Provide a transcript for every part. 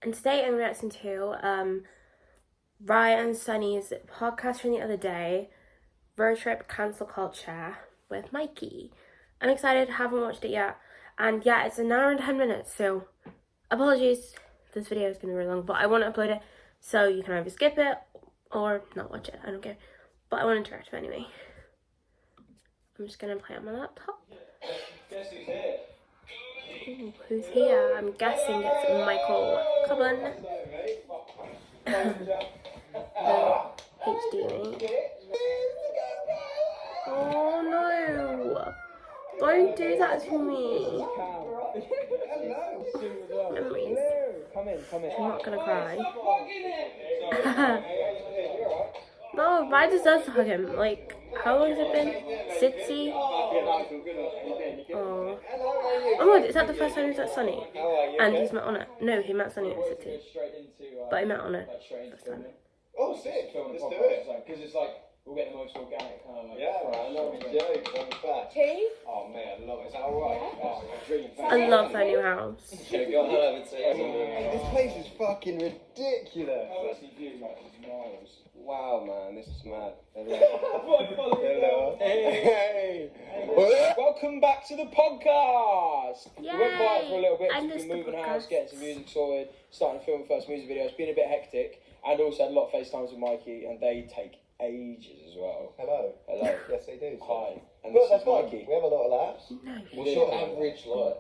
And today I'm reacting to Ryan and Sonny's podcast from the other day, RoadTrip Cancel Culture with Mikey. I'm excited, haven't watched it yet. And yeah, it's an hour and 10 minutes, so apologies. This video is going to be really long, but I want to upload it so you can either skip it or not watch it. I don't care. But I want to interact with it anyway. I'm just going to play on my laptop. Guess who's here? Ooh, who's here? I'm guessing it's Michael Cobban. HD. Oh no! Don't do that to me. Memories. Come in. I'm not gonna cry. No, I deserve to hug him. Like, how long has it been? 60? Oh. Oh my god, is that the first time he's met Sonny? And he's met Honor. No, he met Sonny at City. But he met Honor first time. Oh, sick. Let's do it. Because it's like, we'll get the most organic kind of like... Yeah, man, I know. Tea? Oh, man, I love it. Is that alright? Oh, dream. I love their new house. This place is fucking ridiculous. Wow, man, this is mad. Hello. Hey. Welcome back to the podcast. Yay. We went quiet for a little bit. I We've missed been the moving podcast. house, getting some music sorted, starting to film the first music video. It's been a bit hectic, and also had a lot of FaceTimes with Mikey, and they take ages as well. Hello. Hello. Yes, they do. Hi. And But this that's is fine. Mikey. We have a lot of laughs. No. What's your average like?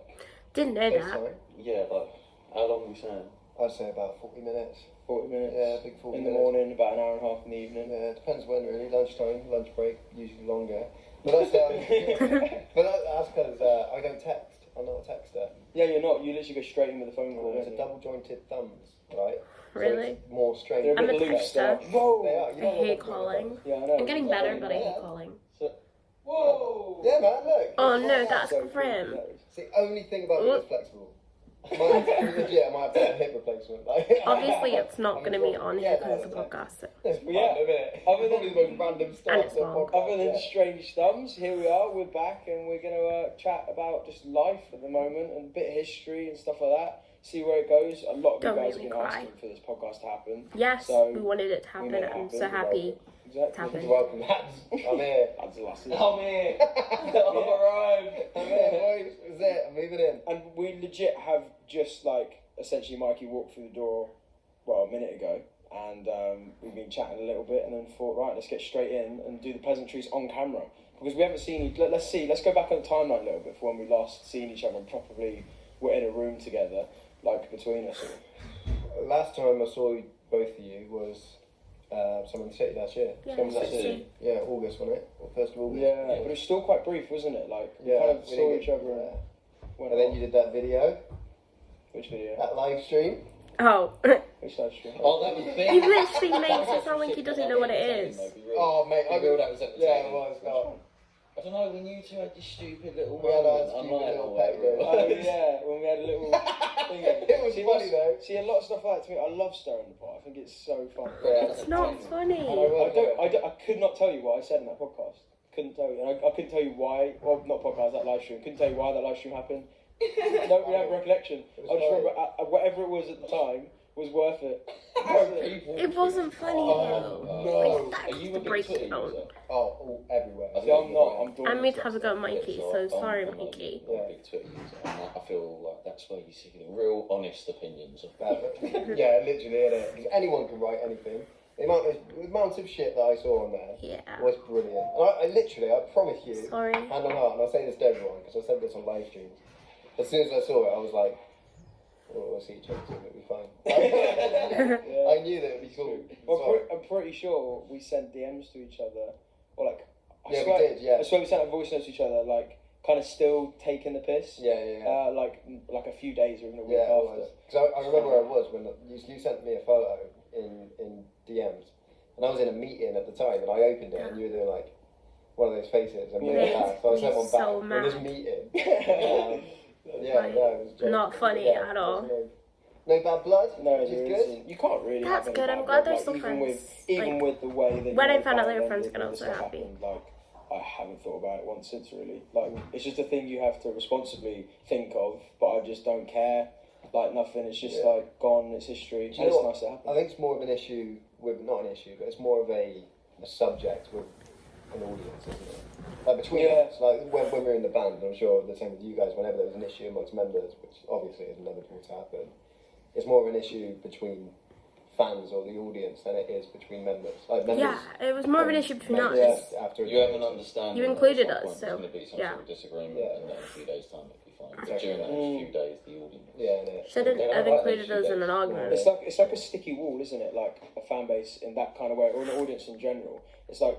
Didn't know that. FaceTime? Yeah, like, how long are we saying? I'd say about 40 minutes. 40 minutes. Yeah, I think 40 in the minutes. morning, about an hour and a half in the evening. Yeah, it depends when really. Lunchtime, lunch break, usually longer. But that's that's because I don't text. I'm not a texter. Yeah, you're not. You literally go straight in with the phone call. It's a double jointed thumbs, right? Really? So it's more strange. They're a I'm bit a loose. texter. They're like, whoa! They are. I You know hate what? calling. Yeah, I know. I'm getting better, but I hate calling. Whoa! Yeah, man, look. Oh no, that's So grim. cool. It's the only thing about me that's flexible. Legit, I might have to have a hip replacement. Obviously, it's not going to be on here because it's a podcast. So. It's fun, Yeah. isn't it? Other than- Probably the most random start And it's to a long. podcast. Other than yeah. strange thumbs, here we are. We're back, and we're gonna chat about just life at the moment and a bit of history and stuff like that. See where it goes. A lot of you Don't guys make me have been cry. asking for this podcast to happen. Yes, So, we wanted it to we happen. made it I'm happen. so happy Exactly. it's happened. You're welcome, lads. I'm here. That's the last. I'm here. I've arrived. I'm here, boys. That's it. I'm moving in. And we legit have just like essentially Mikey walked through the door, well, a minute ago, and we've been chatting a little bit, and then thought, right, let's get straight in and do the pleasantries on camera because we haven't seen. Let's go back on the timeline a little bit for when we last seen each other and probably were in a room together, like between us. Last time I saw both of you was Summer in the City last year. Yeah, Summer in the it's City. Yeah, August, wasn't it? Or 1st of August. Yeah, but it was still quite brief, wasn't it? Like we Yeah, kind of we saw didn't each get- other. yeah. Went And then off. you did that video, Which video? that live stream. Oh, Which live stream? Oh, that was big. he literally makes it sound like he doesn't know what it is. Oh, mate, I real that was at the Yeah, it time. was. No. I don't know, when you two had this stupid little We had our moment stupid online little or whatever pet it Oh was. yeah, when we had a little thing. It was funny though. See, a lot of stuff like that to me. I love stirring the pot. I think it's so fun. It's not funny. I could not tell you what I said in that podcast. Couldn't tell you. And I couldn't tell you why. Well, not podcast, that live stream. Couldn't tell you why that live stream happened. Don't really have a recollection. I just remember whatever it was at the time was worth it. It wasn't funny though. No. Like, Are you a that's the big Twitty breakdown. user? Oh, everywhere. See, I'm not. I'm doing I made to this have a go at Mikey, so sorry, Mikey. I'm a big Twitty user, and I feel like that's where you see the real honest opinions of people. Yeah, literally, innit? Because anyone can write anything. The amount of shit that I saw on there Yeah. was brilliant. And I promise you, Sorry. hand on heart, and I say this to everyone because I said this on live streams. As soon as I saw it, I was like, oh, we'll see each other soon, it'll be fine. Yeah. I knew that it would be cool. Well, I'm pretty sure we sent DMs to each other, or like, Yeah, we did, yeah. I swear we sent a voice note to each other, like, kind of still taking the piss. Yeah. Like a few days or even a week Yeah, it after. was. Because I remember where I was when you sent me a photo in DMs, and I was in a meeting at the time, and I opened it, and you were doing like one of those faces, and Yeah. so I sent He's one so back in this mad. meeting. Like, it was just, not funny at all. No bad blood. No, which is there good. isn't. You can't really. That's have any good, I'm bad glad blood, they're like, still even friends. Even Like, with the way that when you I found out they were then friends with again, I all was the so stuff happy. happened, like, I haven't thought about it once since really. Like, it's just a thing you have to responsibly think of, but I just don't care. like nothing. It's just like gone. It's history. Do you know and it's nice to happen. I think it's more of an issue with not an issue, but it's more of a subject with an audience, isn't it? Like between us, like when we're in the band, and I'm sure the same with you guys. Whenever there was an issue amongst members, which obviously is inevitable to happen, it's more of an issue between fans or the audience than it is between members. Like members. Yeah, it was more of an issue between us. Yeah. After You have an understanding. You included that at us, some point so, there's going to be some yeah. sort of disagreement, and then in a few days' time it'll be fine. But Exactly. during those few days, the audience. Shouldn't have included us in an argument. It's like a sticky wall, isn't it? Like a fan base in that kind of way, or an audience in general. It's like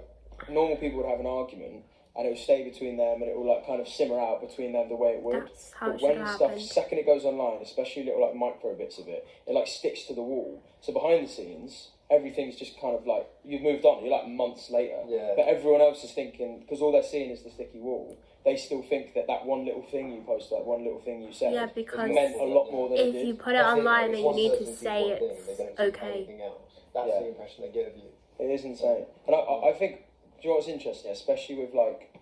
normal people would have an argument, and it will stay between them, and it will like kind of simmer out between them the way it would. That's how it but should when have stuff, happened. second it goes online, especially little like micro bits of it, it like sticks to the wall. So behind the scenes, everything's just kind of like you've moved on. You're like months later, but everyone else is thinking, because all they're seeing is the sticky wall. They still think that one little thing you posted, that one little thing you said, because meant a lot more than it if did. you put it online, then you need to say it's okay. That's the impression they get of you. It is insane. And I think, do you know what's interesting, especially with like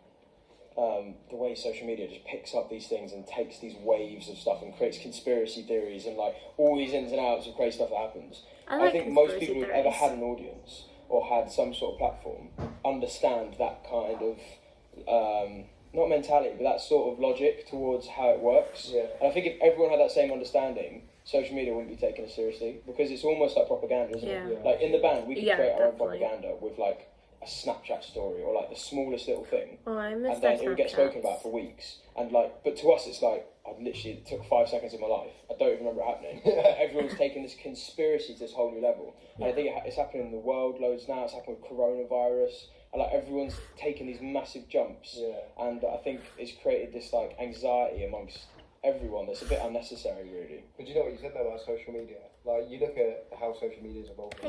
the way social media just picks up these things and takes these waves of stuff and creates conspiracy theories and like all these ins and outs of crazy stuff that happens. I think most people who've ever had an audience or had some sort of platform understand that kind of not mentality, but that sort of logic towards how it works. Yeah. And I think if everyone had that same understanding, social media wouldn't be taken as seriously, because it's almost like propaganda, isn't it? Like in the band, we could create our own propaganda with like a Snapchat story or like the smallest little thing, and then it would get spoken about for weeks. And like, but to us, it's like it took 5 seconds of my life. I don't even remember it happening. Everyone's taking this conspiracy to this whole new level, and I think it's happening in the world loads now. It's happening with coronavirus. And like everyone's taking these massive jumps, and I think it's created this like anxiety amongst everyone that's a bit unnecessary, really. But do you know what you said though about social media? Like you look at how social media's evolved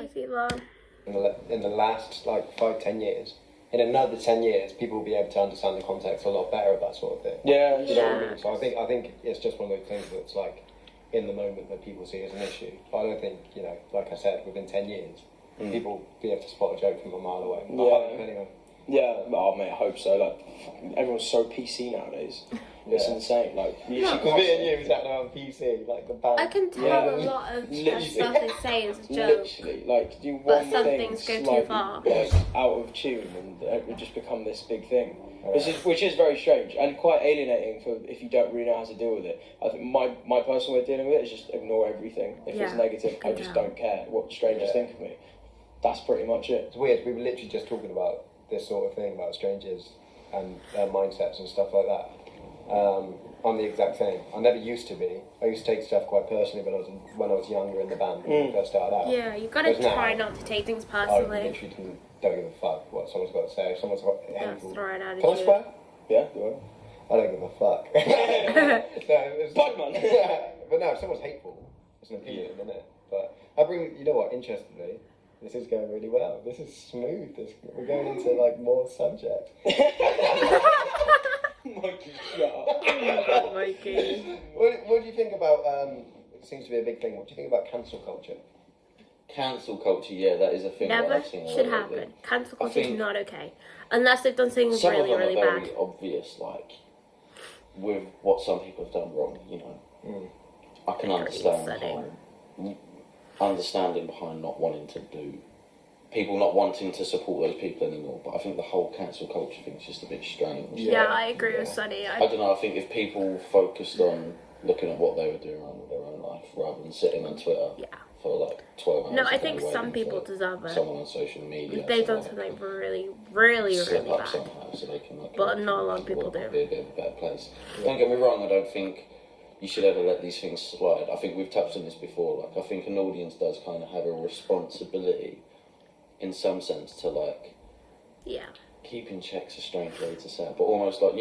in the last like 5-10 years. In another 10 years, people will be able to understand the context a lot better of that sort of thing. Yeah, you know what I mean. So I think it's just one of those things that's like in the moment that people see as an issue. But I don't think like I said, within 10 years. People be able to spot a joke from a mile away. Anyway. Yeah, oh mate, I hope so. Like, everyone's so PC nowadays. It's insane. Like, me and you was out on PC, like the band. I can tell a lot of stuff they say is a joke. Literally, like, do but one some thing things go slightly, too far. like, out of tune, and it would just become this big thing. Which is very strange and quite alienating for if you don't really know how to deal with it. I think my personal way of dealing with it is just ignore everything. If it's negative, I just don't care what strangers think of me. That's pretty much it. It's weird. We were literally just talking about this sort of thing about strangers and their mindsets and stuff like that. I'm the exact same. I never used to be. I used to take stuff quite personally when I was younger in the band when we first started out. Yeah, you gotta try not to take things personally. I literally don't give a fuck what someone's got to say. If someone's got hateful. Can I swear? Yeah, go I don't give a fuck. Bugman. But no, if someone's hateful, it's an opinion, isn't it? But you know what, interestingly, this is going really well. This is smooth. We're going into like more subject. Mikey, shut up. Mikey. What do you think about, it seems to be a big thing, what do you think about cancel culture? Cancel culture, yeah, that is a thing that Never I've seen should lately. happen. Cancel culture is not okay. Unless they've done things some really, of them really are bad. very obvious, like, with what some people have done wrong, I can understanding behind not wanting to do, people not wanting to support those people anymore, but I think the whole cancel culture thing is just a bit strange. Yeah, I agree with Sonny. I don't know, I think if people focused on looking at what they were doing around with their own life rather than sitting on Twitter for like 12 hours. No, I think some people deserve it. Someone on social media. They've done something really, really, really bad. Somehow, so they can, like, but not a lot of people do. Be a bit of a better place. Don't get me wrong, I don't think you should ever let these things slide. I think we've touched on this before. Like, I think an audience does kind of have a responsibility, in some sense, to like keep in check's a strange way to say it, but almost like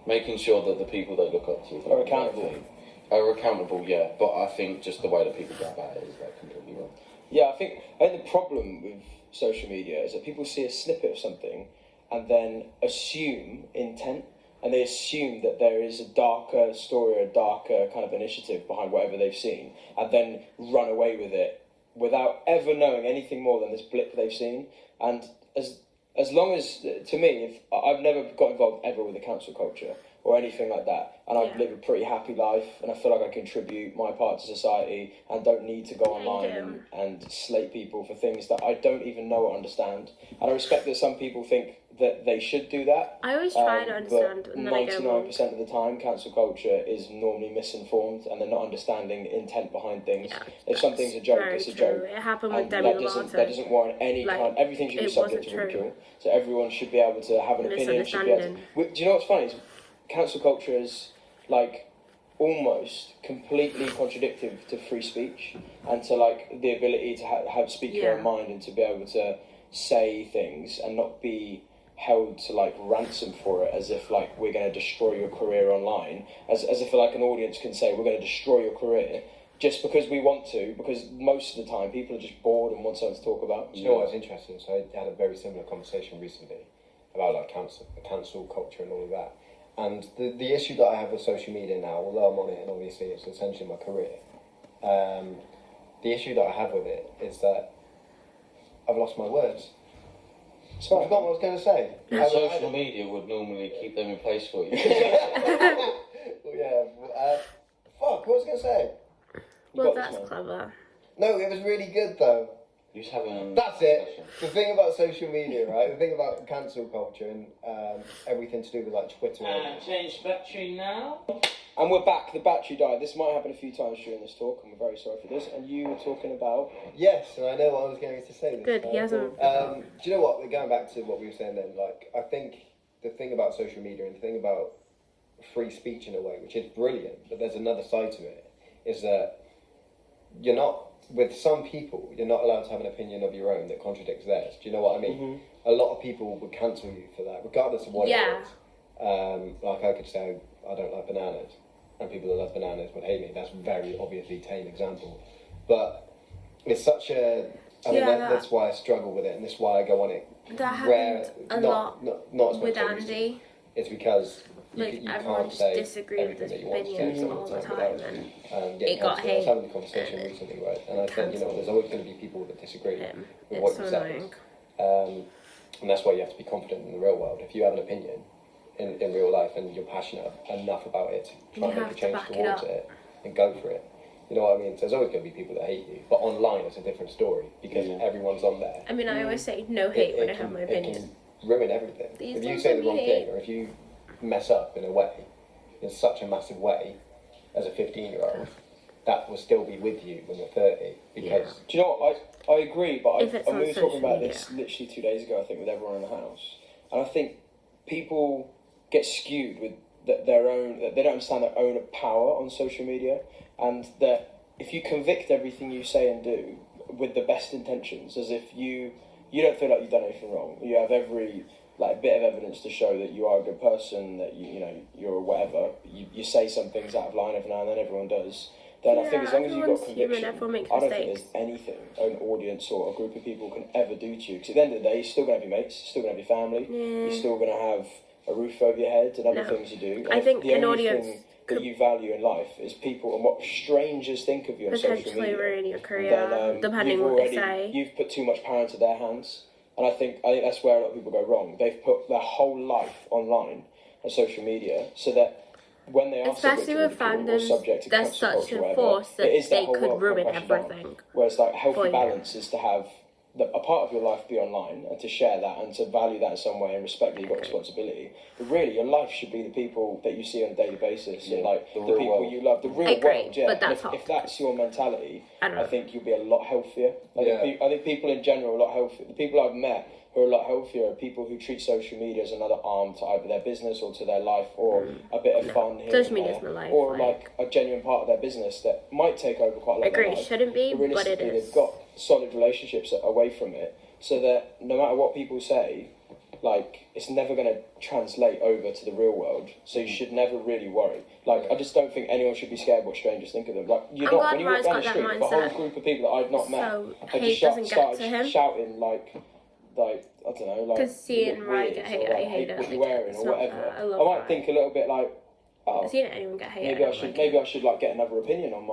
making sure that the people they look up to are accountable. Yeah. But I think just the way that people go about it is like completely wrong. Yeah, I think the problem with social media is that people see a snippet of something and then assume intent. And they assume that there is a darker story, a darker kind of initiative behind whatever they've seen, and then run away with it without ever knowing anything more than this blip they've seen. And as long as, to me, if I've never got involved ever with the cancel culture, or anything like that. And I live a pretty happy life, and I feel like I contribute my part to society and don't need to go online and slate people for things that I don't even know or understand. And I respect that some people think that they should do that. I always try to understand. But And then I go 99% of the time, cancel culture is normally misinformed, and they're not understanding intent behind things. Yeah, if something's a joke, it's a joke. It happened with And Demi that doesn't warrant any kind. Everything should be subject to ridicule. So everyone should be able to have an opinion. Should be able to, do you know what's funny? Is cancel culture is like almost completely contradictory to free speech and to like the ability to have speak your own mind and to be able to say things and not be held to like ransom for it, as if like we're going to destroy your career online, as if like an audience can say we're going to destroy your career just because we want to, because most of the time people are just bored and want something to talk about. You know what's interesting? So I had a very similar conversation recently about like cancel culture and all of that. And the issue that I have with social media now, although I'm on it and obviously it's essentially my career, the issue that I have with it is that I've lost my words. So I forgot what I was going to say. Social media would normally keep them in place for you. Fuck, what was I going to say? Well, that's clever. No, it was really good though. You just having That's it. The thing about social media, right? The thing about cancel culture and everything to do with like Twitter. Change battery now. And we're back. The battery died. This might happen a few times during this talk, and we're very sorry for this. And you were talking about... Yes, and I know what I was going to say. Good, he hasn't... do you know what? Going back to what we were saying then, like, I think the thing about social media and the thing about free speech in a way, which is brilliant, but there's another side to it, is that you're not... With some people, you're not allowed to have an opinion of your own that contradicts theirs. Do you know what I mean? Mm-hmm. A lot of people would cancel you for that, regardless of what it is. Like I could say, I don't like bananas, and people that love bananas would hate me. That's a very obviously tame example. But it's such a... I mean, that's why I struggle with it, and that's why I go on it. That happened a lot not with Andy. It's because... Like, you everyone can't just say disagreed with his opinions all the time, and it got hate. I was having a conversation recently, right? And I said, you know, there's always going to be people that disagree with what you say. And that's why you have to be confident in the real world. If you have an opinion in real life and you're passionate enough about it, try and make a change towards it and go for it. You know what I mean? So there's always going to be people that hate you. But online, it's a different story because everyone's on there. I mean, I always say no hate when I have my opinion. It can ruin everything. If you say the wrong thing, or if you mess up in a way, in such a massive way, as a 15-year-old, that will still be with you when you're 30. Because do you know what? I agree, but we were talking about media. this literally 2 days ago, I think, with everyone in the house. And I think people get skewed with their own, that they don't understand their own power on social media, and that if you convict everything you say and do with the best intentions, as if you don't feel like you've done anything wrong, you have every bit of evidence to show that you are a good person, that you're whatever, you say some things out of line every now and then, everyone does, then I think as long as you've got conviction, I don't think there's anything an audience or a group of people can ever do to you, because at the end of the day, you're still going to have your mates, you're still going to have your family, you're still going to have a roof over your head and other things you do. I think the an only audience thing that you value in life is people and what strangers think of you on social media. Potentially ruin your career, depending on what they say. You've put too much power into their hands. And I think that's where a lot of people go wrong. They've put their whole life online on social media, so that when they are especially with fandoms, there's such a force that they could ruin everything. Whereas healthy balance is to have a part of your life be online and to share that and to value that in some way and respect that you've got responsibility. But really, your life should be the people that you see on a daily basis and the people world. You love, the real world. Yeah, but that's if that's your mentality, I think you'll be a lot healthier. I think people in general are a lot healthier. The people I've met who are a lot healthier are people who treat social media as another arm to either their business or to their life, or a bit of fun here social media is my life, or a genuine part of their business that might take over quite a lot of their life. Shouldn't be, but it is. They've got solid relationships away from it, so that no matter what people say, it's never going to translate over to the real world. So you should never really worry. I just don't think anyone should be scared what strangers think of them. You're not, when you walk down the street, the whole group of people that I've not met, they just started shouting I don't know, because seeing Ryan get hate, I hate it. What you're wearing or whatever. I might think a little bit seeing anyone get hate. Maybe I should get another opinion on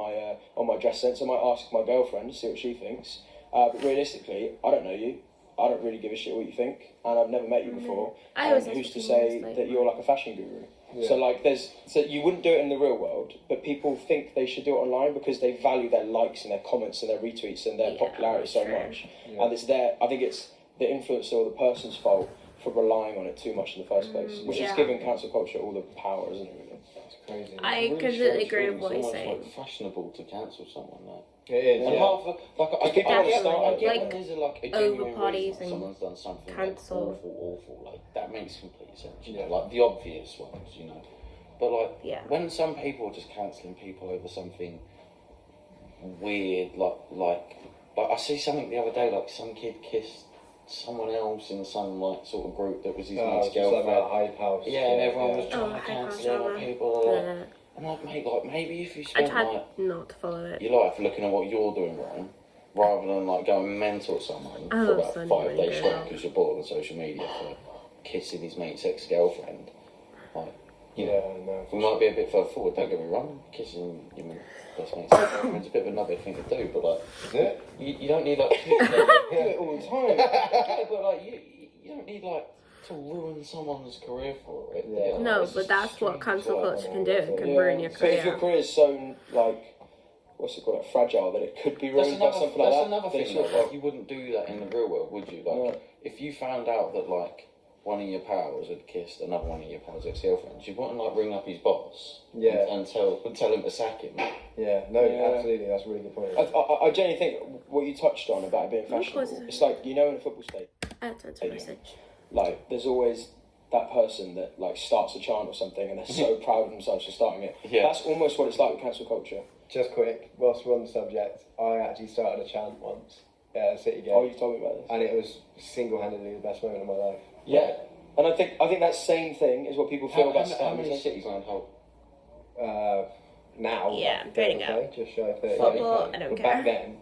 my dress sense. I might ask my girlfriend to see what she thinks. But realistically, I don't know you. I don't really give a shit what you think, and I've never met you before. I always And have who's to to say like- that you're like a fashion guru? Yeah. So like, so you wouldn't do it in the real world, but people think they should do it online because they value their likes and their comments and their retweets and their Yeah, popularity so true. much, Yeah. and it's I think it's the influencer or the person's fault for relying on it too much in the first place, which is yeah. giving cancel culture all the power, isn't it? Really? It's crazy. I Really completely strange agree thing. with what It's you're almost saying. like fashionable to cancel someone now. It is. And Yeah. half of, like, I get, Definitely. I get Like, when there's like a over genuine parties reason and someone's done something cancel. like, awful, like that makes complete sense. You know, Yeah. like the obvious ones, you know. But like, Yeah. when some people are just cancelling people over something weird, like I see something the other day, like some kid kissed someone else in some like sort of group that was his mate's It's like girlfriend. that hype house. Yeah, and everyone was Oh, trying to hype cancel house it, drama. and people are like, Yeah. I'm like, mate, like maybe if you I spent tried like not to follow it. your life looking at what you're doing wrong, rather than like going mental at someone I for love about Sonny 5 when days he straight goes because you're bored on social media for kissing his mate's ex-girlfriend. Like, you know, Yeah, no. we might be a bit further forward, don't get me wrong, kissing your best mate's ex-girlfriend's a bit of another thing to do, but like, Is it? you don't need like two I do it all the time. yeah, but like, you don't need like to ruin someone's career for it. Yeah. Like, No, it's but just that's what street cancel fire. culture can do. It can Yeah. ruin your But if your career. career is so like, what's it called, like fragile, that it could be That's ruined by another, something like that's that. another then thing it's though, not like you wouldn't do that in the real world, would you? Like, No. if you found out that like one of your pals had kissed another one of your pals' ex-girlfriends, you wouldn't like ring up his boss Yeah. and tell him to sack him. Yeah, no, Yeah. absolutely. That's a really good point. I genuinely think what you touched on about it being Of course fashionable, it is. it's like, you know, in a football stadium, I sent a message. like there's always that person that like starts a chant or something and they're so proud of themselves for starting it. Yeah. That's almost what it's like with cancel culture. Just quick, whilst we're on the subject, I actually started a chant once at a City game, Oh, you told me about this. and it was single-handedly the best moment of my life. Yeah. And I think that same thing is what people feel about How starting many business. cities on hold? Now, Yeah, like, getting 30K, out. just shy of 30K. Football, I don't But care. back then,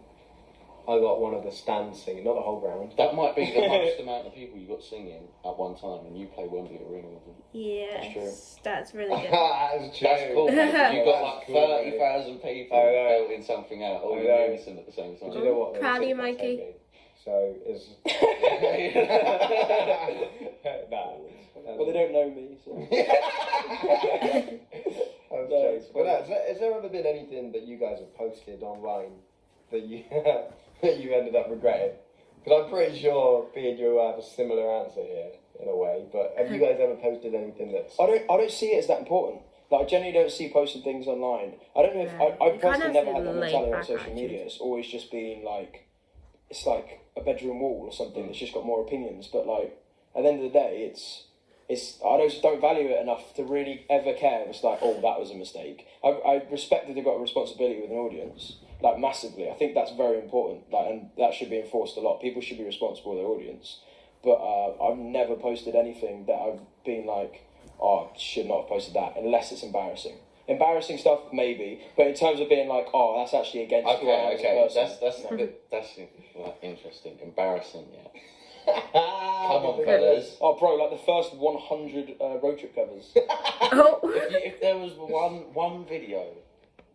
I got one of the stands singing, not the whole ground. That might be the most amount of people you got singing at one time, and you play Wembley Arena with them. Yes, that's really good. That's true. That's cool. Mate. You got like That's cool, mate. 30,000 people I know. belting something out, all I in know. unison at the same time. Do you know what? There Proud of was you, 6 Mikey. games. So it's nah. Well, they don't know me, so. I was No, joking. it's But funny. has there ever been anything that you guys have posted online that you that you ended up regretting? Because I'm pretty sure being you will have a similar answer here in a way. But have you guys ever posted anything that's? I don't see it as that important. Like, I generally don't see posted things online. I don't know if Yeah. I You personally kinda never see had that laid mentality on back social media. attitude. It's always just been like, it's like a bedroom wall or something that's just got more opinions. But like, at the end of the day, it's I just don't value it enough to really ever care. It's like, oh, that was a mistake. I respect that they've got a responsibility with an audience, like massively. I think that's very important, like, and that should be enforced a lot. People should be responsible with their audience. But I've never posted anything that I've been like, oh, I should not have posted that, unless it's embarrassing. Embarrassing stuff, maybe, but in terms of being like, oh, that's actually against who I am as a person. That's like, interesting. Embarrassing, yeah. Come on, fellas. Oh, bro, like the first 100 road trip covers. Oh, If there was one video,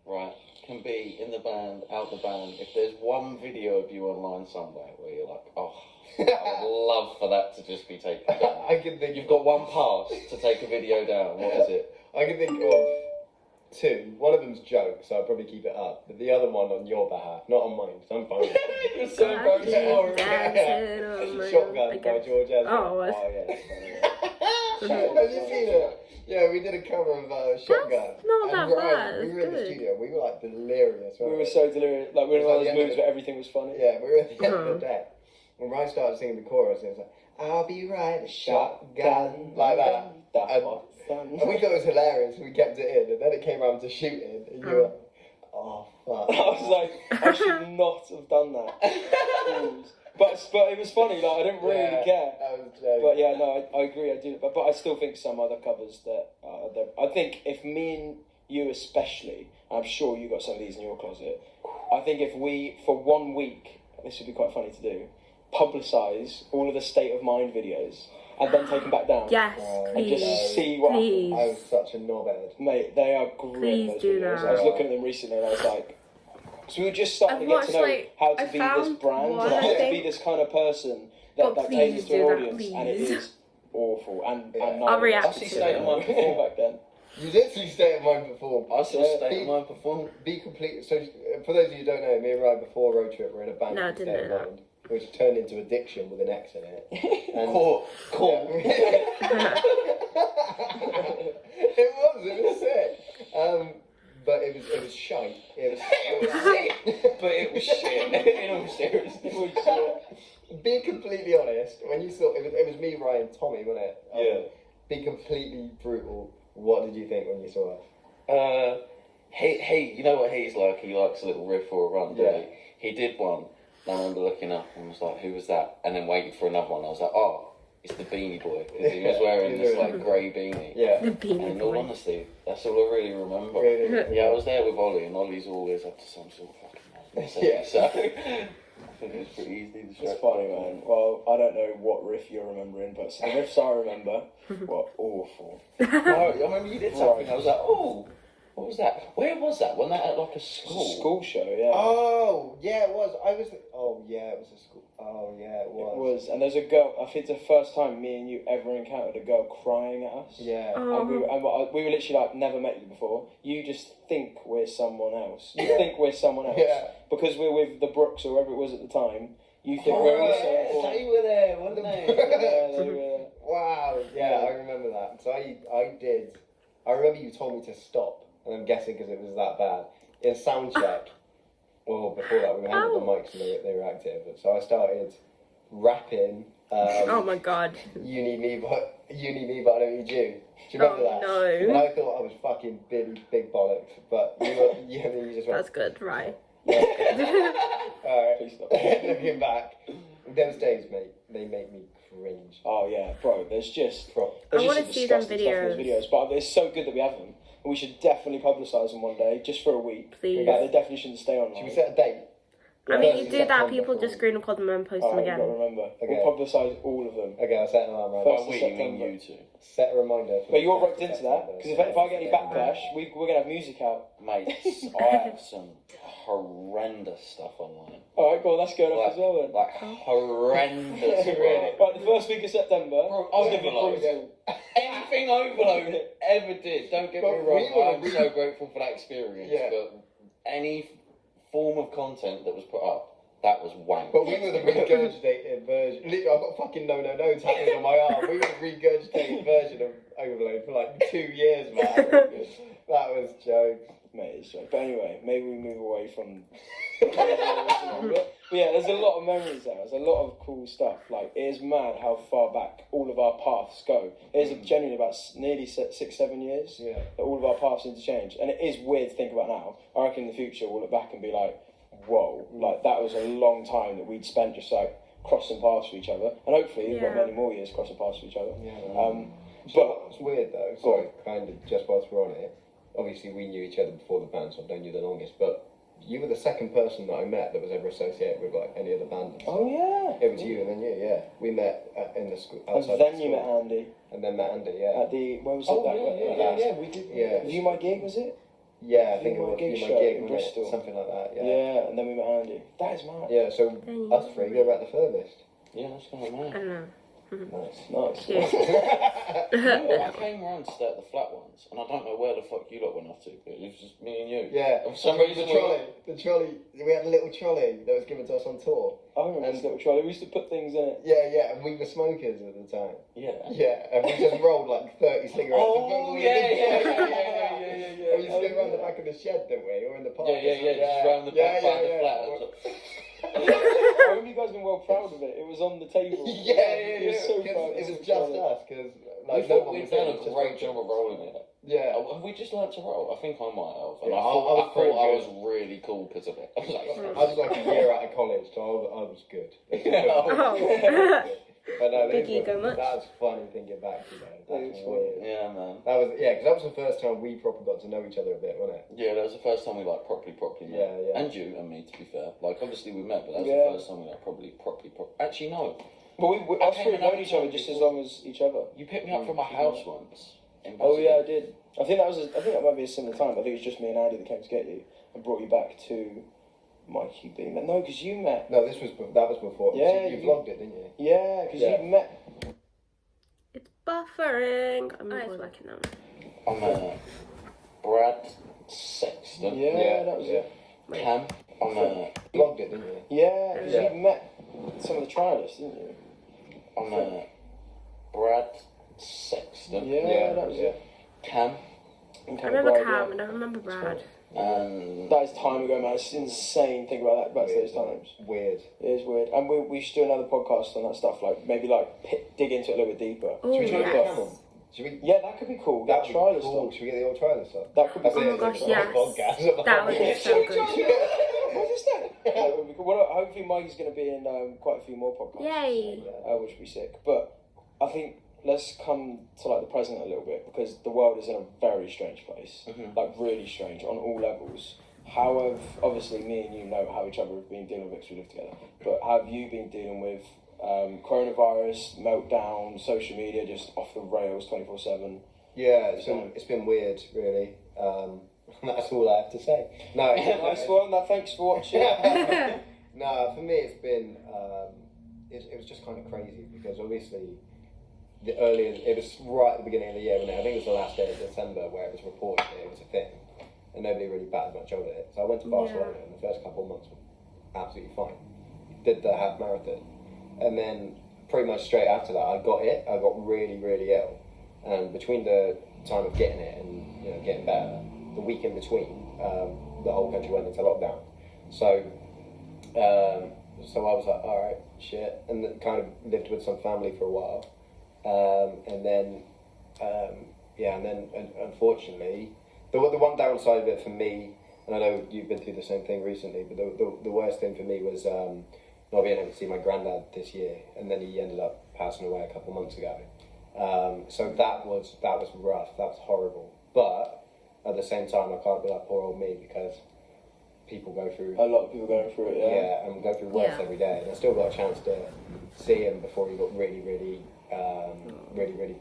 right, can be in the band, out the band. If there's one video of you online somewhere where you're like, oh, I would love for that to just be taken down. I can think You've got one pass to take a video down. What is it? I can think of 2. One of them's jokes, so I'll probably keep it up. But the other one on your behalf, not on mine, because I'm fine. with it. You're so embarrassed. dancing on my Shotgun own. by Like, George Ezra. oh, what? Oh, yeah, that's funny. Have you seen it? Yeah, we did a cover of Shotgun. not that And bad, we it's were in the good. studio. We were like delirious. We weren't were so delirious. Like, we were in one of those moods where everything was funny. Yeah, we were at the end of Uh-huh. the day. When Ryan started singing the chorus, it was like, I'll be right, a shotgun, like that. And we thought it was hilarious, we kept it in, and then it came around to shooting, and you were like, oh, fuck. I was like, I should not have done that. Fools. But it was funny, like, I didn't really Yeah, care. that was a joke. But yeah, no, I agree, I do. But I still think some other covers that, I think if me and you especially, I'm sure you got some of these in your closet, I think if we, for 1 week, this would be quite funny to do, publicise all of the State of Mind videos and then take them back down. yes, And please. just see what Please. I was such a knobhead. Mate, they are grim, Please those do videos. that. I was looking at them recently and I was like, because we were just starting I've to get to watched, know like, how to I be this found brand, one, and I how to be think. this kind of person But that please caters to an do that, audience, and it please. is awful. And I'll react I see State of Mind perform. back then. You did see State of Mind perform. I saw State of Mind perform. Be complete. So, for those of you who don't know, me and Ryan before Road Trip were in a band No, I called didn't State know of Mind, which turned into Addiction with an X in it. And Cool. It was sick. But it was shite. It was shit. But it was shit. In all seriousness. Being completely honest, when you saw it was me, Ryan, Tommy, wasn't it? Yeah. Be completely brutal. What did you think when you saw us? He, you know what he's like? He likes a little riff or a run. Yeah. Yeah. He did one. And I remember looking up and was like, "Who was that?" And then waiting for another one. I was like, "Oh, it's the Beanie Boy," because he was wearing this like grey beanie. Yeah. The Beanie And in all Boy. honesty, that's all I really remember. Really? Yeah, I was there with Ollie, and Ollie's always up to some sort of fucking madness. Yeah. So I think it was pretty easy to It's distract. funny, man. Well, I don't know what riff you're remembering, but the riffs I remember were awful. No, I remember you did something. I was like, "Oh, what was that? Where was that? Wasn't that at like a It's school?" a school show, yeah. Oh, yeah, it was. Oh, yeah, it was a school. Oh, yeah, it It was. was, and there's a girl. I think it's the first time me and you ever encountered a girl crying at us. Yeah. And we were literally like, never met you before. You just think we're someone else. You think we're someone else. Yeah. Because we're with the Brooks or whoever it was at the time. You think we're also. They were there, weren't they? Yeah, they were. Wow. Yeah, I remember that. So I remember you told me to stop, and I'm guessing because it was that bad. In sound check, well, before that, we handed the mics and they were active. So I started rapping. Oh my god. You need me, but I don't need you. Do you remember that? No. And I thought I was fucking big bollocks, but you just went. That's good, right? Alright. Please stop. Looking back, those days, mate, they make me cringe. Oh yeah, bro. There's just I just wanna some see them disgusting stuff in those videos, but it's so good that we have them. And we should definitely publicise them one day, just for a week. Please. Like, they definitely shouldn't stay online. Should we set a date? I mean, you First do that, September people for just me. screen record them and post them Alright, you've got to again. remember. Okay. We'll publicise all of them. Okay, I'll set an alarm right First now. By we, you mean you two. Set a reminder. But you're roped into that, because if I get any backlash, we're going to have music out. Mate, I have some horrendous stuff online. Alright, go on, that's going off as well then. Like horrendous. Really? Right, the first week of September, I'll give you brutal. Anything Overload ever did, don't get me But wrong, we were I'm so grateful for that experience, Yeah. but any form of content that was put up, that was wank. But we were the regurgitated version. Literally, I've got fucking no tattooed on my arm. We were the regurgitated version of Overload for like 2 years, man. That was jokes. Mate, it's joke. But anyway, maybe we move away from. But yeah, there's a lot of memories there. There's a lot of cool stuff. Like, it is mad how far back all of our paths go. It is genuinely about nearly 6-7 years Yeah. that all of our paths interchange. And it is weird to think about now. I reckon in the future we'll look back and be like, whoa, like that was a long time that we'd spent just like crossing paths with each other. And hopefully we've got Yeah. many more years crossing paths with each other. Yeah. But It's weird though, so kind of just whilst we're on it, obviously we knew each other before the band, so I've known you the longest, but you were the second person that I met that was ever associated with like any other band. oh yeah. It was you and then you, yeah. We met in the school, And outside then the you school. met Andy And then met Andy, yeah. at the where was it? Oh, that yeah, we did. Yeah. Was you my gig? Was it? Yeah, I think it You was my gig you show my gig, in wasn't it? Bristol. Something like that, yeah. Yeah, and then we met Andy. That is mad. Yeah, so us three go back the furthest. Yeah, that's kind of I mad. don't know. Nice. Nice. Cute. I came around to stay at the flat once, and I don't know where the fuck you lot went off to, but it was just me and you. Yeah, For some the reason, trolley, we had a little trolley that was given to us on tour. I remember this little trolley. We used to put things in it. Yeah, and we were smokers at the time. Yeah. Yeah, and we just rolled like 30 cigarettes. Oh, and yeah. And we just go around the back of the shed, didn't we? Or in the park. Just round the back by the flat. I remember you guys being well proud of it. It was on the table. Yeah. It was so 'Cause proud. it was just us, because We like, no thought one we'd was done there, a just great us. job of rolling it. Yeah. Have we just learnt to roll? I think I might have. And Yeah, I thought I was pretty I good. was really cool because of it. I was like, I was like a year out of college, so I was good. Oh. But no, Big ego much? That's funny thinking back to that. That's It's weird. yeah, man. That was because that was the first time we properly got to know each other a bit, wasn't it? Yeah, that was the first time we like properly met. Yeah. And you and me, to be fair. Like, obviously we met, but that was Yeah. the first time we like properly. Actually, no. But we I us came three in known every each other time just as before. long as each other. You picked me up from my house once. In Oh Basildon. yeah, I did. I think that might be a similar time. I think it was just me and Andy that came to get you and brought you back to Mikey Beaumont. No, because you met. No, that was before. Yeah, you vlogged it, didn't you? Yeah, because you met. It's buffering. It's working now. I'm Brad Sexton. Yeah, that was it. Cam. I'm Vlogged it, didn't you? Yeah, because Yeah. you met some of the trialists, didn't you? I'm Brad Sexton. Yeah, that was it. Cam. I remember Cam, and I remember Brad. And That is time ago, man. It's insane. Think about that. Back to those times. Weird. It is weird. And we should do another podcast on that stuff. Like maybe dig into it a little bit deeper. Oh, Should we try and get yes. Cam on? Should we? Yeah, that could be cool. That That'd be trialist cool. stuff. Should we get the old trialist on? That could be That's Oh it, my gosh, it's a yes. podcast. That would be so good. What is that? That would be cool. Well, hopefully Mikey's going to be in quite a few more podcasts. Yay. Which would be sick. But I think let's come to like the present a little bit, because the world is in a very strange place. Like really strange on all levels. How have, obviously me and you know how each other have been dealing with it 'cause we live together, but how have you been dealing with coronavirus, meltdown, social media just off the rails 24/7? Yeah, it's been weird, really. That's all I have to say. No, Nice one. Now, thanks for watching. No, for me it's been it was just kind of crazy, because obviously it was right at the beginning of the year, when I think it was the last day of December where it was reported that it was a thing, and nobody really batted much of it. So I went to Barcelona, and the first couple of months were absolutely fine. Did the half marathon, and then pretty much straight after that I got really, really ill, and between the time of getting it and getting better, the week in between, the whole country went into lockdown. So I was like, all right, shit, and then kind of lived with some family for a while, and then unfortunately, the one downside of it for me, and I know you've been through the same thing recently, but the worst thing for me was not being able to see my granddad this year, and then he ended up passing away a couple of months ago. So that was rough. That was horrible. But at the same time, I can't be like poor old me, because people go through A lot of people going through it. Yeah. and go through worse every day. And I still got a chance to see him before he got really, really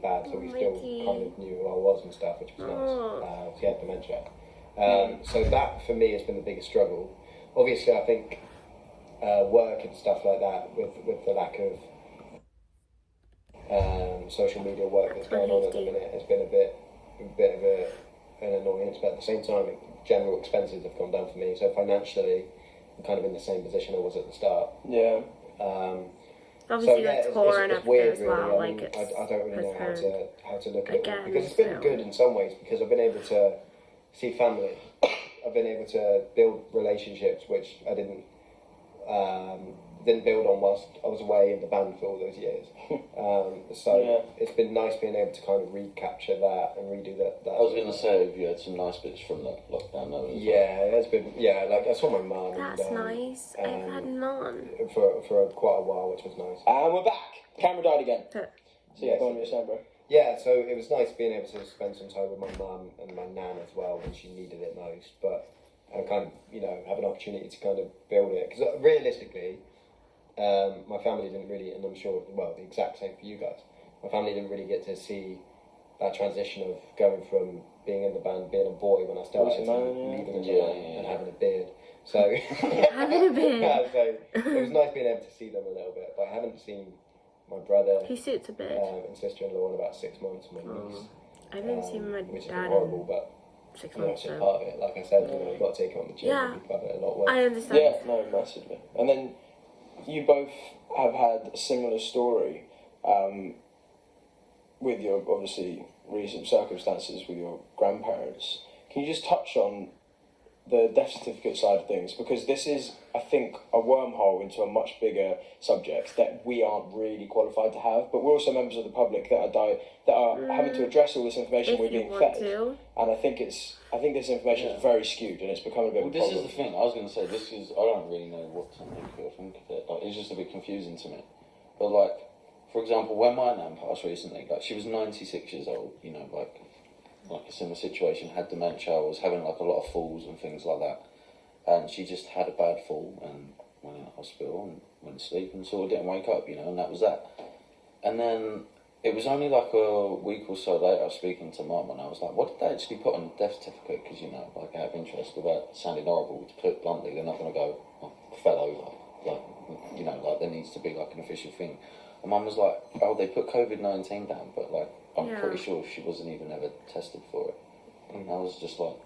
bad. So we still Mikey. kind of knew who I was and stuff, which was nice. He had dementia. So that for me has been the biggest struggle. Obviously, I think work and stuff like that, with the lack of social media work that's going on at the minute, has been a bit of an annoyance. But at the same time, general expenses have gone down for me. So financially, I'm kind of in the same position I was at the start. Yeah. Obviously, it's torn after weird, as really. well. I mean, Like, I don't really know how to look at Again, it, because it's been good in some ways, because I've been able to see family. I've been able to build relationships which I didn't build on whilst I was away in the band for all those years. It's been nice being able to kind of recapture that and redo that. I was going to say, have you had some nice bits from the lockdown though? Yeah, it's been, like I saw my mum. that's nice. I've had none. For quite a while, which was nice. And we're back. Camera died again. But So yeah, go on with your saying, bro. Yeah, so it was nice being able to spend some time with my mum and my nan as well when she needed it most. But I kind of, have an opportunity to kind of build it. Because realistically, my family didn't really, and I'm sure, well, the exact same for you guys, my family didn't really get to see that transition of going from being in the band, being a boy when I started, to leaving the band and having a beard. So, having a beard. so it was nice being able to see them a little bit. But I haven't seen my brother He suits a bit. and sister-in-law in about 6 months. My niece, I haven't seen my which is dad horrible, in but 6 it's months. just So. part of it. Like I said, you've got to take it on the chin Yeah. and be part of it a lot worse. I understand. Yeah, no, massively. And then you both have had a similar story with your obviously recent circumstances with your grandparents. Can you just touch on the death certificate side of things? Because this is, I think, a wormhole into a much bigger subject that we aren't really qualified to have. But we're also members of the public that are having to address all this information If we're you being want fed. to. And I think this information is very skewed, and it's becoming a bit Well, of a this problem. is the thing. I was going to say, I don't really know what to make or think of it. Like, it's just a bit confusing to me. But like, for example, when my nan passed recently, like she was 96 years old. Like a similar situation, had dementia, was having like a lot of falls and things like that, and she just had a bad fall and went in the hospital and went to sleep and sort of didn't wake up, and that was that. And then it was only like a week or so later I was speaking to Mum and I was like, what did they actually put on the death certificate? Because, you know, like, out of interest, without sounding horrible, to put it bluntly, they're not going to go, oh, fell over. Like, you know, like, there needs to be, like, an official thing. And Mum was like, oh, they put COVID-19 down, but, like, I'm pretty sure she wasn't even ever tested for it. And I was just like...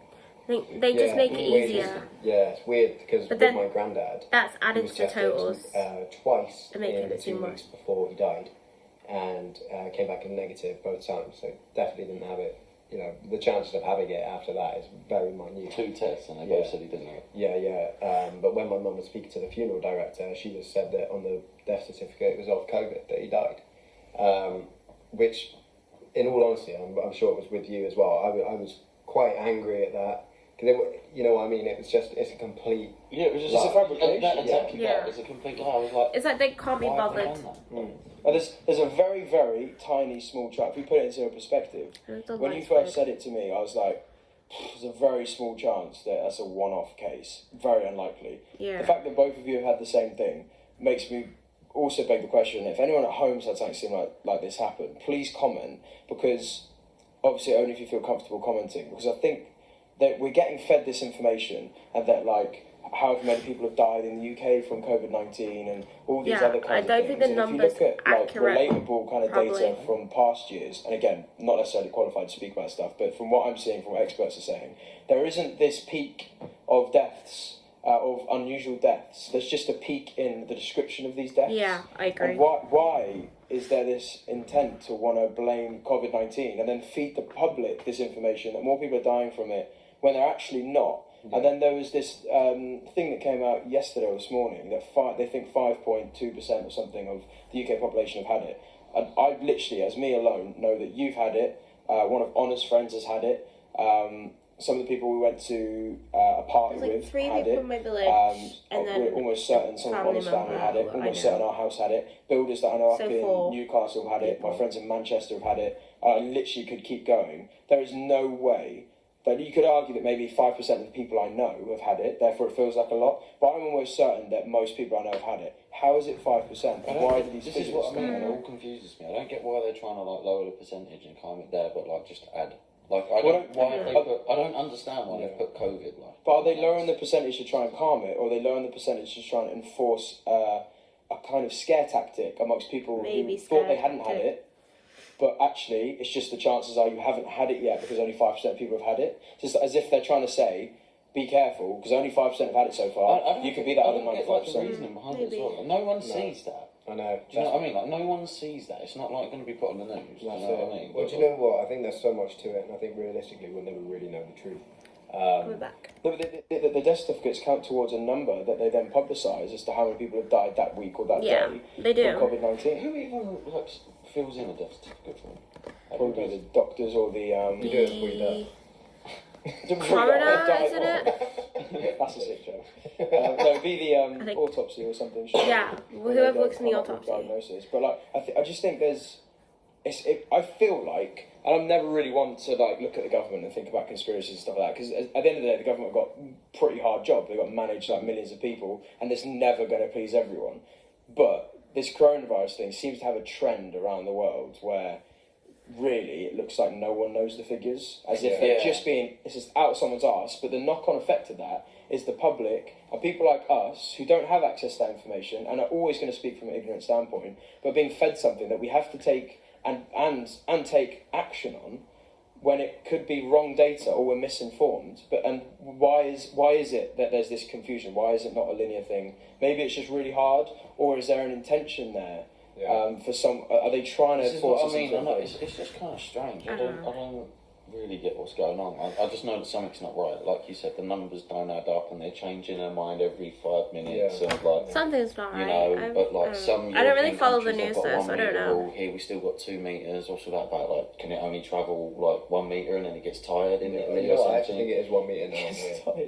I think they just make it easier. Yeah, it's weird, because with my granddad... That's added to the totals. Twice to make in it 2 weeks before he died. And came back in negative both times, so definitely didn't have it. You know, the chances of having it after that is very minute. 2 tests, and they both said he didn't have it. Yeah. But when my mum was speaking to the funeral director, she just said that on the death certificate it was of COVID that he died. Which, in all honesty, I'm sure it was with you as well. I was quite angry at that. Because, you know what I mean? It's a complete... Yeah, it was just a fabrication. Exactly that. It's a complete lie. I was like... It's like they can't be bothered. And there's a very, very tiny, small track. If we put it into a perspective, when you first said it to me, I was like, there's a very small chance that that's a one-off case. Very unlikely. Yeah. The fact that both of you have had the same thing makes me also beg the question, if anyone at home's had something similar like this happen, please comment, because obviously only if you feel comfortable commenting, because I think that we're getting fed this information and that, like, however many people have died in the UK from COVID-19 and all these other kinds of things. I don't think the numbers if you look at, like, accurate, relatable kind of data from past years, and again, not necessarily qualified to speak about stuff, but from what I'm seeing, from what experts are saying, there isn't this peak of deaths, of unusual deaths. There's just a peak in the description of these deaths. Yeah, I agree. And why is there this intent to want to blame COVID-19 and then feed the public this information that more people are dying from it when they're actually not? And then there was this thing that came out yesterday or this morning that they think 5.2% or something of the UK population have had it. And I literally, as me alone, know that you've had it. One of Honor's friends has had it. Some of the people we went to a party with 3 had people it. in my village, and then we're almost certain some of Honor's family had it. Almost certain our house had it. Builders that I know up in Newcastle have had it. My friends in Manchester have had it. I literally could keep going. There is no way. But you could argue that maybe 5% of the people I know have had it, therefore it feels like a lot. But I'm almost certain that most people I know have had it. How is it 5%? And why do these figures? This is what I mean, and it all confuses me. I don't get why they're trying to, like, lower the percentage and climb it there, but, like, just add. Like, I don't understand why they've put COVID. Like, but are they lowering the percentage to try and calm it, or are they lowering the percentage to try and enforce a kind of scare tactic amongst people who thought they hadn't had it? But actually, it's just the chances are you haven't had it yet because only 5% of people have had it. Just as if they're trying to say, be careful, because only 5% have had it so far. You could be that other 95%. Like, the reasoning behind it as well. No one sees that. I know. Do you know what I mean? Like, no one sees that. It's not like going to be put on the news. Do you know what I mean? Well, do you know what? I think there's so much to it, and I think realistically we'll never really know the truth. We're back. The death certificates count towards a number that they then publicise as to how many people have died that week or that day they do. from COVID-19. Who even, like, fills in a death certificate for them? Probably the doctors or the... You do it before you die. Coroner, isn't it? That's a sick joke. No, it'd be the autopsy or something. Yeah, whoever looks in the autopsy. Diagnosis. But, like, I just think there's... I feel like, and I'm never really one to, like, look at the government and think about conspiracies and stuff like that, because at the end of the day, the government got a pretty hard job. They've got to manage, like, millions of people, and it's never going to please everyone. But this coronavirus thing seems to have a trend around the world where really it looks like no one knows the figures, as if they're just being, it's just out of someone's arse. But the knock-on effect of that is the public and people like us who don't have access to that information and are always going to speak from an ignorant standpoint, but being fed something that we have to take and take action on when it could be wrong data or we're misinformed. And why is it that there's this confusion? Why is it not a linear thing? Maybe it's just really hard, or is there an intention there? For some, are they trying to force us into it's just kind of strange. I don't really get what's going on. I just know that something's not right. Like you said, the numbers don't add up, and they're changing their mind every 5 minutes. And like something's not right. You know, but like some. I don't really follow the news, so I don't know. Here we still got 2 meters. What's that about? Like, can it only travel like 1 meter and then it gets tired in it? I actually think it is 1 meter now.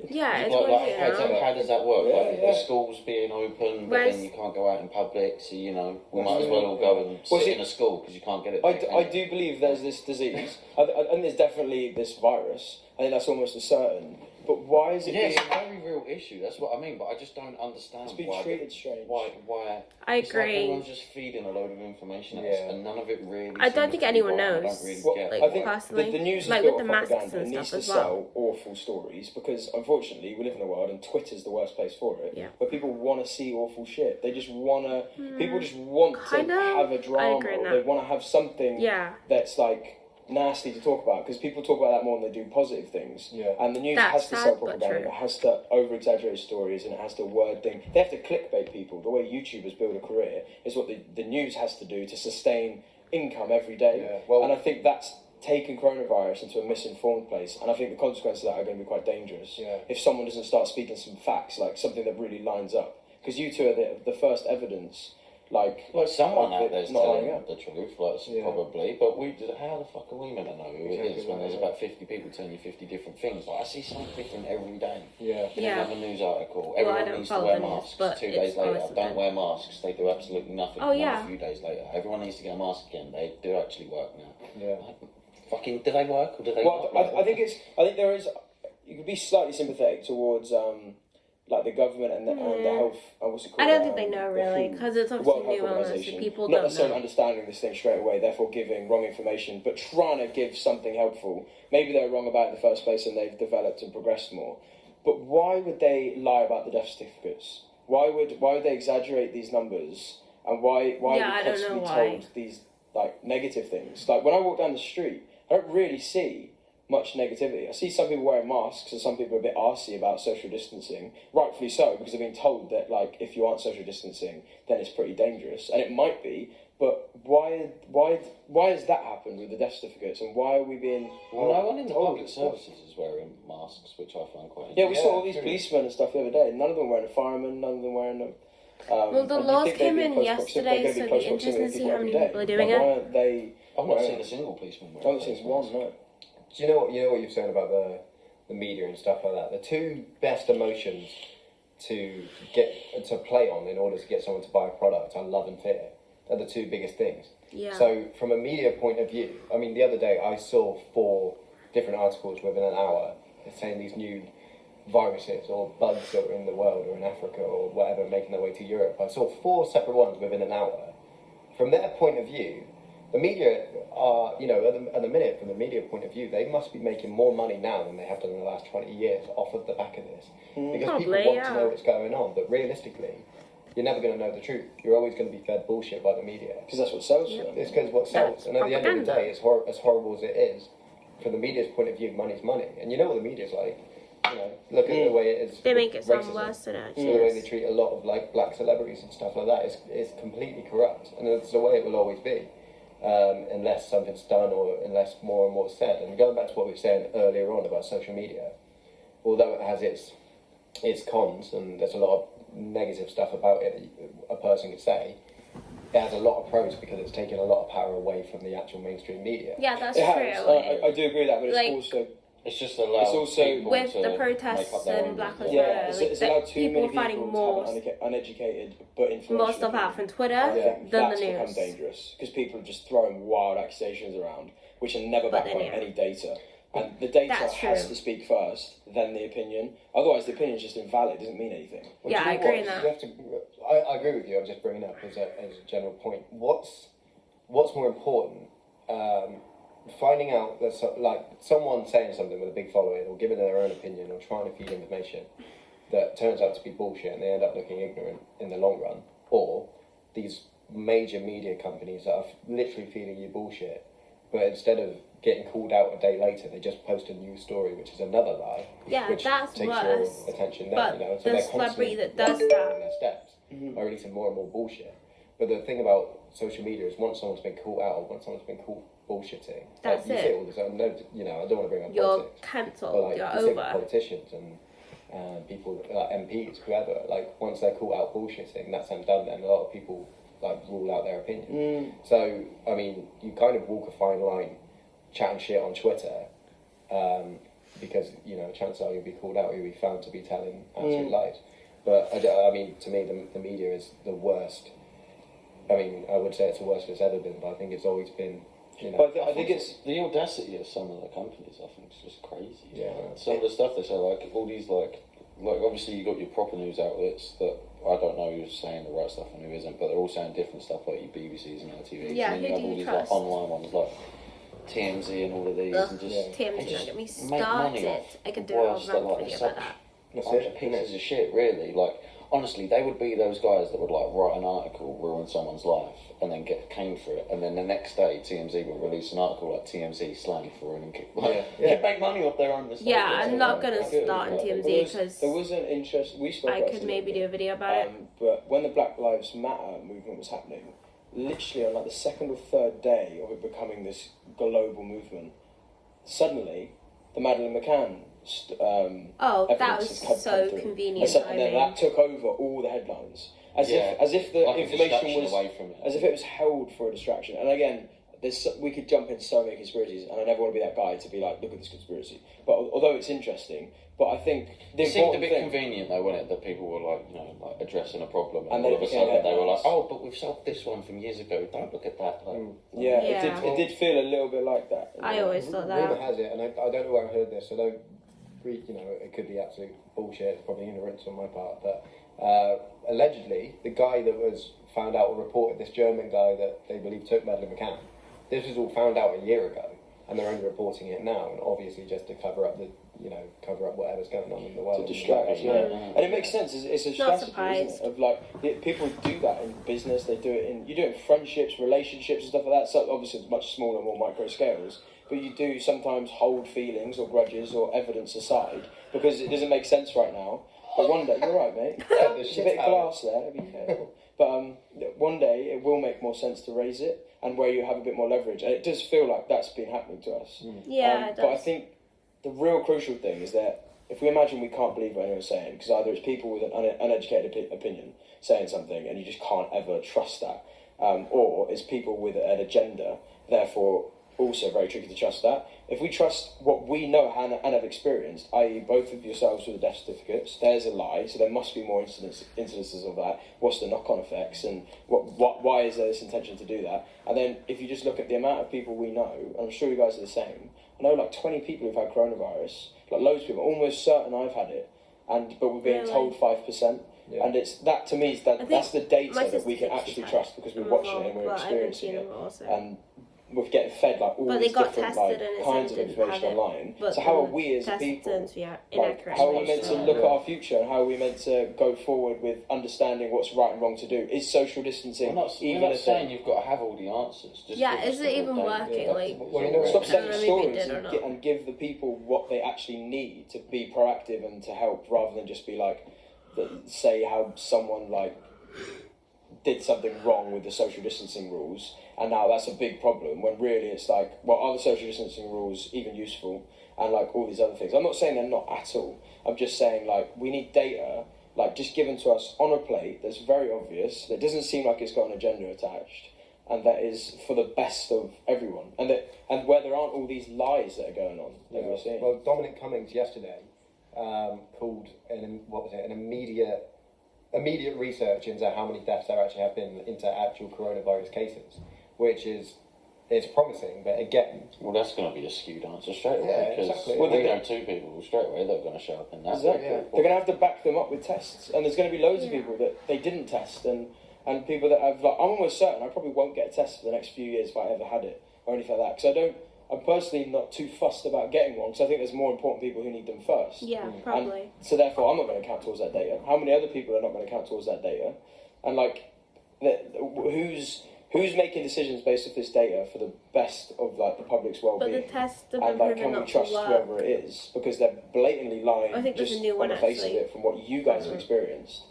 Yeah, it's like, how does that work? The schools being open, but then you can't go out in public. So you know, we might as well all go and sit in a school because you can't get it. I do believe there's this disease. I think there's definitely this virus. I think that's almost a certain. But why is it Yeah, being... it's a very real issue. That's what I mean. But I just don't understand It's been why. treated strange. Why? I It's like agree. everyone's just feeding a load of information at us, and none of it really. I don't seems think to be anyone right, and I knows. don't really Well, get like, I think personally, the news is like built with on the masks propaganda. and It needs stuff to as well. sell awful stories because, unfortunately, we live in a world and Twitter's the worst place for it. Yeah. Where people want to see awful shit. They just want to. People just want to Kinda. have a I drama. agree in Or that. they want to have something Yeah. that's like nasty to talk about because people talk about that more than they do positive things. Yeah. And the news That's has to sad, sell but propaganda. true. It has to over exaggerate stories and it has to word things. They have to clickbait people. The way YouTubers build a career is what the news has to do to sustain income every day. Yeah, well- and I think that's taken coronavirus into a misinformed place, and I think the consequences of that are going to be quite dangerous. Yeah. If someone doesn't start speaking some facts, like something that really lines up, because you two are the first evidence. Like someone of out it there's not telling lining up. the truth, like Yeah. probably. But how the fuck are we meant to know who it Exactly is when right, there's yeah. about 50 people telling you 50 different things? Like I see something different every day. Yeah. In Yeah. another news article, Well, I everyone don't needs to follow wear the news, masks. but 2 it's days later, always don't something. wear masks. They do absolutely nothing. Oh, And then yeah. a few days later, everyone needs to get a mask again. They do actually work now. Yeah. Fucking, do they work or do they Well, not? I think there is. You could be slightly sympathetic towards like the government and the health. What's it called? I don't think they know the really WHO, because it's the obviously World Health new illness. Organization, People not don't necessarily know. understanding this thing straight away, therefore giving wrong information, but trying to give something helpful. Maybe they're wrong about it in the first place and they've developed and progressed more. But why would they lie about the death certificates? Why would they exaggerate these numbers? And why Yeah, are we I don't know constantly why. told these like negative things? Like when I walk down the street, I don't really see much negativity. I see some people wearing masks and some people are a bit arsey about social distancing. Rightfully so, because they've been told that like if you aren't social distancing, then it's pretty dangerous. And it might be, but why has that happened with the death certificates and why are we being Well, no one in the told public this stuff? services is wearing masks, which I find quite Yeah, we saw all Yeah, these true. policemen and stuff the other day. None of them wearing a fireman, none of them wearing them. Well, the and you laws think they'd came be in close yesterday, they're gonna so be close it'd be interesting to proximity see how many every day. people are doing Like, it. why aren't they? I've not wearing seen a it? single policeman I wear haven't a seen face one. mask. No. Do you know what you're saying about the media and stuff like that? The two best emotions to play on in order to get someone to buy a product are love and fear. They're the two biggest things. Yeah. So from a media point of view, I mean, the other day I saw 4 different articles within an hour saying these new viruses or bugs that are in the world or in Africa or whatever making their way to Europe. I saw 4 separate ones within an hour. From their point of view, the media are, at the minute, from the media point of view, they must be making more money now than they have done in the last 20 years off of the back of this. Because Probably, people want yeah. to know what's going on, but realistically, you're never going to know the truth. You're always going to be fed bullshit by the media. Because that's what sells them. It's because what sells. That's And at the end of the propaganda. day, as horrible as it is, from the media's point of view, money's money. And you know what the media's like. Look at the way it is. They make it sound racism. worse than it So actually the way is. they treat a lot of like black celebrities and stuff like that is completely corrupt, and it's the way it will always be, unless something's done or unless more and more is said. And going back to what we were saying earlier on about social media, although it has its cons and there's a lot of negative stuff about it that a person could say, it has a lot of pros because it's taken a lot of power away from the actual mainstream media. Yeah, that's It true. has. I do agree with that, but Like- it's also It's just allowed It's also- people With to the make protests up their and own Black rules. Lives yeah, Matter, it's like, allowed too people many are finding people more- to have an uneducated but influential. More stuff out from Twitter I Yeah. think than that's the become news. dangerous because people are just throwing wild accusations around, which are never But backed then, by yeah. any data. And the data That's has true. to speak first, then the opinion. Otherwise, the opinion is just invalid. It doesn't mean anything. Well, Yeah, do you I know agree what? in that. You have to, I agree with you. I'm just bringing up as a general point. What's more important? Finding out that someone saying something with a big following or giving their own opinion or trying to feed information that turns out to be bullshit and they end up looking ignorant in the long run, or these major media companies that are literally feeding you bullshit, but instead of getting called out a day later, they just post a news story which is another lie, Yeah, which that's takes worse. your attention But down. So the they're celebrity constantly that does taking that- their steps by releasing more and more bullshit. But the thing about social media is once someone's been caught out, once someone's been caught bullshitting, That's you it. see it all the time. No, I don't want to bring up You're politics, cancelled. but You're you see it with over. politicians and people like MPs, whoever. Like once they're caught out bullshitting, that's them done. Then a lot of people rule out their opinion. So I mean, you kind of walk a fine line, chatting shit on Twitter. Because chances are you'll be called out, you'll be found to be telling absolute lies. But I mean, to me, the media is the worst. I mean, I would say it's the worst it's ever been, but I think it's always been You know, But I think it's the audacity of some of the companies. I think is just crazy. Yeah. Some of the stuff they say, like all these like obviously you got your proper news outlets that I don't know who's saying the right stuff and who isn't, but they're all saying different stuff, like your BBCs and LTVs. Yeah, and then you who have do all you these trust? like online ones like TMZ and all of these, and just TMZ, they just don't get me make money started. off I could the do a whole worst that, rant like, video such about that. That's bunch it, of pieces of shit, really. Like, honestly, they would be those guys that would like write an article, ruin someone's life, and then get caned for it, and then the next day TMZ would release an article like TMZ slammed for ruining they make money off their own mistakes. Yeah, I'm not gonna That's good, start in like, TMZ because there was an interest. We spoke I about could this a maybe little do a video about it. But when the Black Lives Matter movement was happening, literally on like the second or third day of it becoming this global movement, suddenly the Madeleine McCann Oh, that evidence was has come so through. convenient And then timing. that took over all the headlines, as if the like a information distraction was away from it. as if it was held for a distraction. And again, we could jump into so many conspiracies, and I never want to be that guy to be like, look at this conspiracy. But although it's interesting, but I think the It seemed a important bit thing. convenient though, wasn't it, that people were like, like addressing a problem, and And then all of it a became sudden they were like, headlines. oh, but we've solved this one from years ago. Don't look at that. Like, Yeah, Yeah. It did feel a little bit like that. I always thought Rumour that. has it, and I don't know where I heard this, so don't read, it could be absolute bullshit, it's probably ignorance on my part, but allegedly, the guy that was found out or reported, this German guy that they believe took Madeleine McCann, this was all found out a year ago, and they're only reporting it now, and obviously just to cover up whatever's going on in the world. To distract us, yeah. And it makes sense. It's a Not strategy, surprised. isn't it? Of like people do that in business. They do it you do it in friendships, relationships, and stuff like that. So obviously, it's much smaller, more micro scales. But you do sometimes hold feelings or grudges or evidence aside because it doesn't make sense right now. But one day, you're right, mate. Yeah, There's a bit of glass there. Be careful. But one day it will make more sense to raise it, and where you have a bit more leverage. And it does feel like that's been happening to us. Yeah, it But I does. think the real crucial thing is that if we imagine we can't believe what anyone's saying, because either it's people with an uneducated opinion saying something and you just can't ever trust that, or it's people with an agenda, therefore also very tricky to trust that. If we trust what we know and have experienced, i.e. both of yourselves with the death certificates, there's a lie, so there must be more incidences of that. What's the knock-on effects, and why is there this intention to do that? And then if you just look at the amount of people we know, and I'm sure you guys are the same, I know like 20 people who've had coronavirus, like loads of people, almost certain I've had it, but we're being Really? told 5%. Yeah. And it's that to me is that's the my data that sister we can thinks she's actually had trust it. because we're I'm watching wrong, it and we're but I haven't experiencing seen it. them also. And we're getting fed like all But they these got different tested and it kinds said of it didn't have information it. online. But So how are the we as a test people? turns out Like, inaccurate how are we meant to information. look at our future, and how are we meant to go forward with understanding what's right and wrong to do? Is social distancing we're not even a saying thing? you've got to have all the answers. Just Yeah, give us is the it even data. working? Yeah. Like, Well, you know, Stop I don't selling know if it stories did or not. and give the people what they actually need to be proactive and to help, rather than just be like, say how someone like did something wrong with the social distancing rules, and now that's a big problem, when really it's like, well, are the social distancing rules even useful, and like all these other things. I'm not saying they're not at all. I'm just saying like we need data like just given to us on a plate that's very obvious, that doesn't seem like it's got an agenda attached, and that is for the best of everyone, and where there aren't all these lies that are going on that we're seeing. Well, Dominic Cummings yesterday called an immediate research into how many deaths there actually have been into actual coronavirus cases, which is promising, but again, Well, that's going to be a skewed answer straight away, Yeah, because exactly. we know two people straight away that are going to show up in that. Exactly. Yeah. They're going to have to back them up with tests, and there's going to be loads of people that they didn't test, and people that have like, I'm almost certain I probably won't get a test for the next few years if I ever had it or anything like that, because I'm personally not too fussed about getting one, because I think there's more important people who need them first. Yeah, probably. And so therefore, I'm not going to count towards that data. How many other people are not going to count towards that data? And like, who's making decisions based off this data for the best of like the public's But well-being? the tests have And been like, proven can we not to trust work. whoever it is, because they're blatantly lying I think there's just a new on one, the face actually. of it from what you guys have experienced.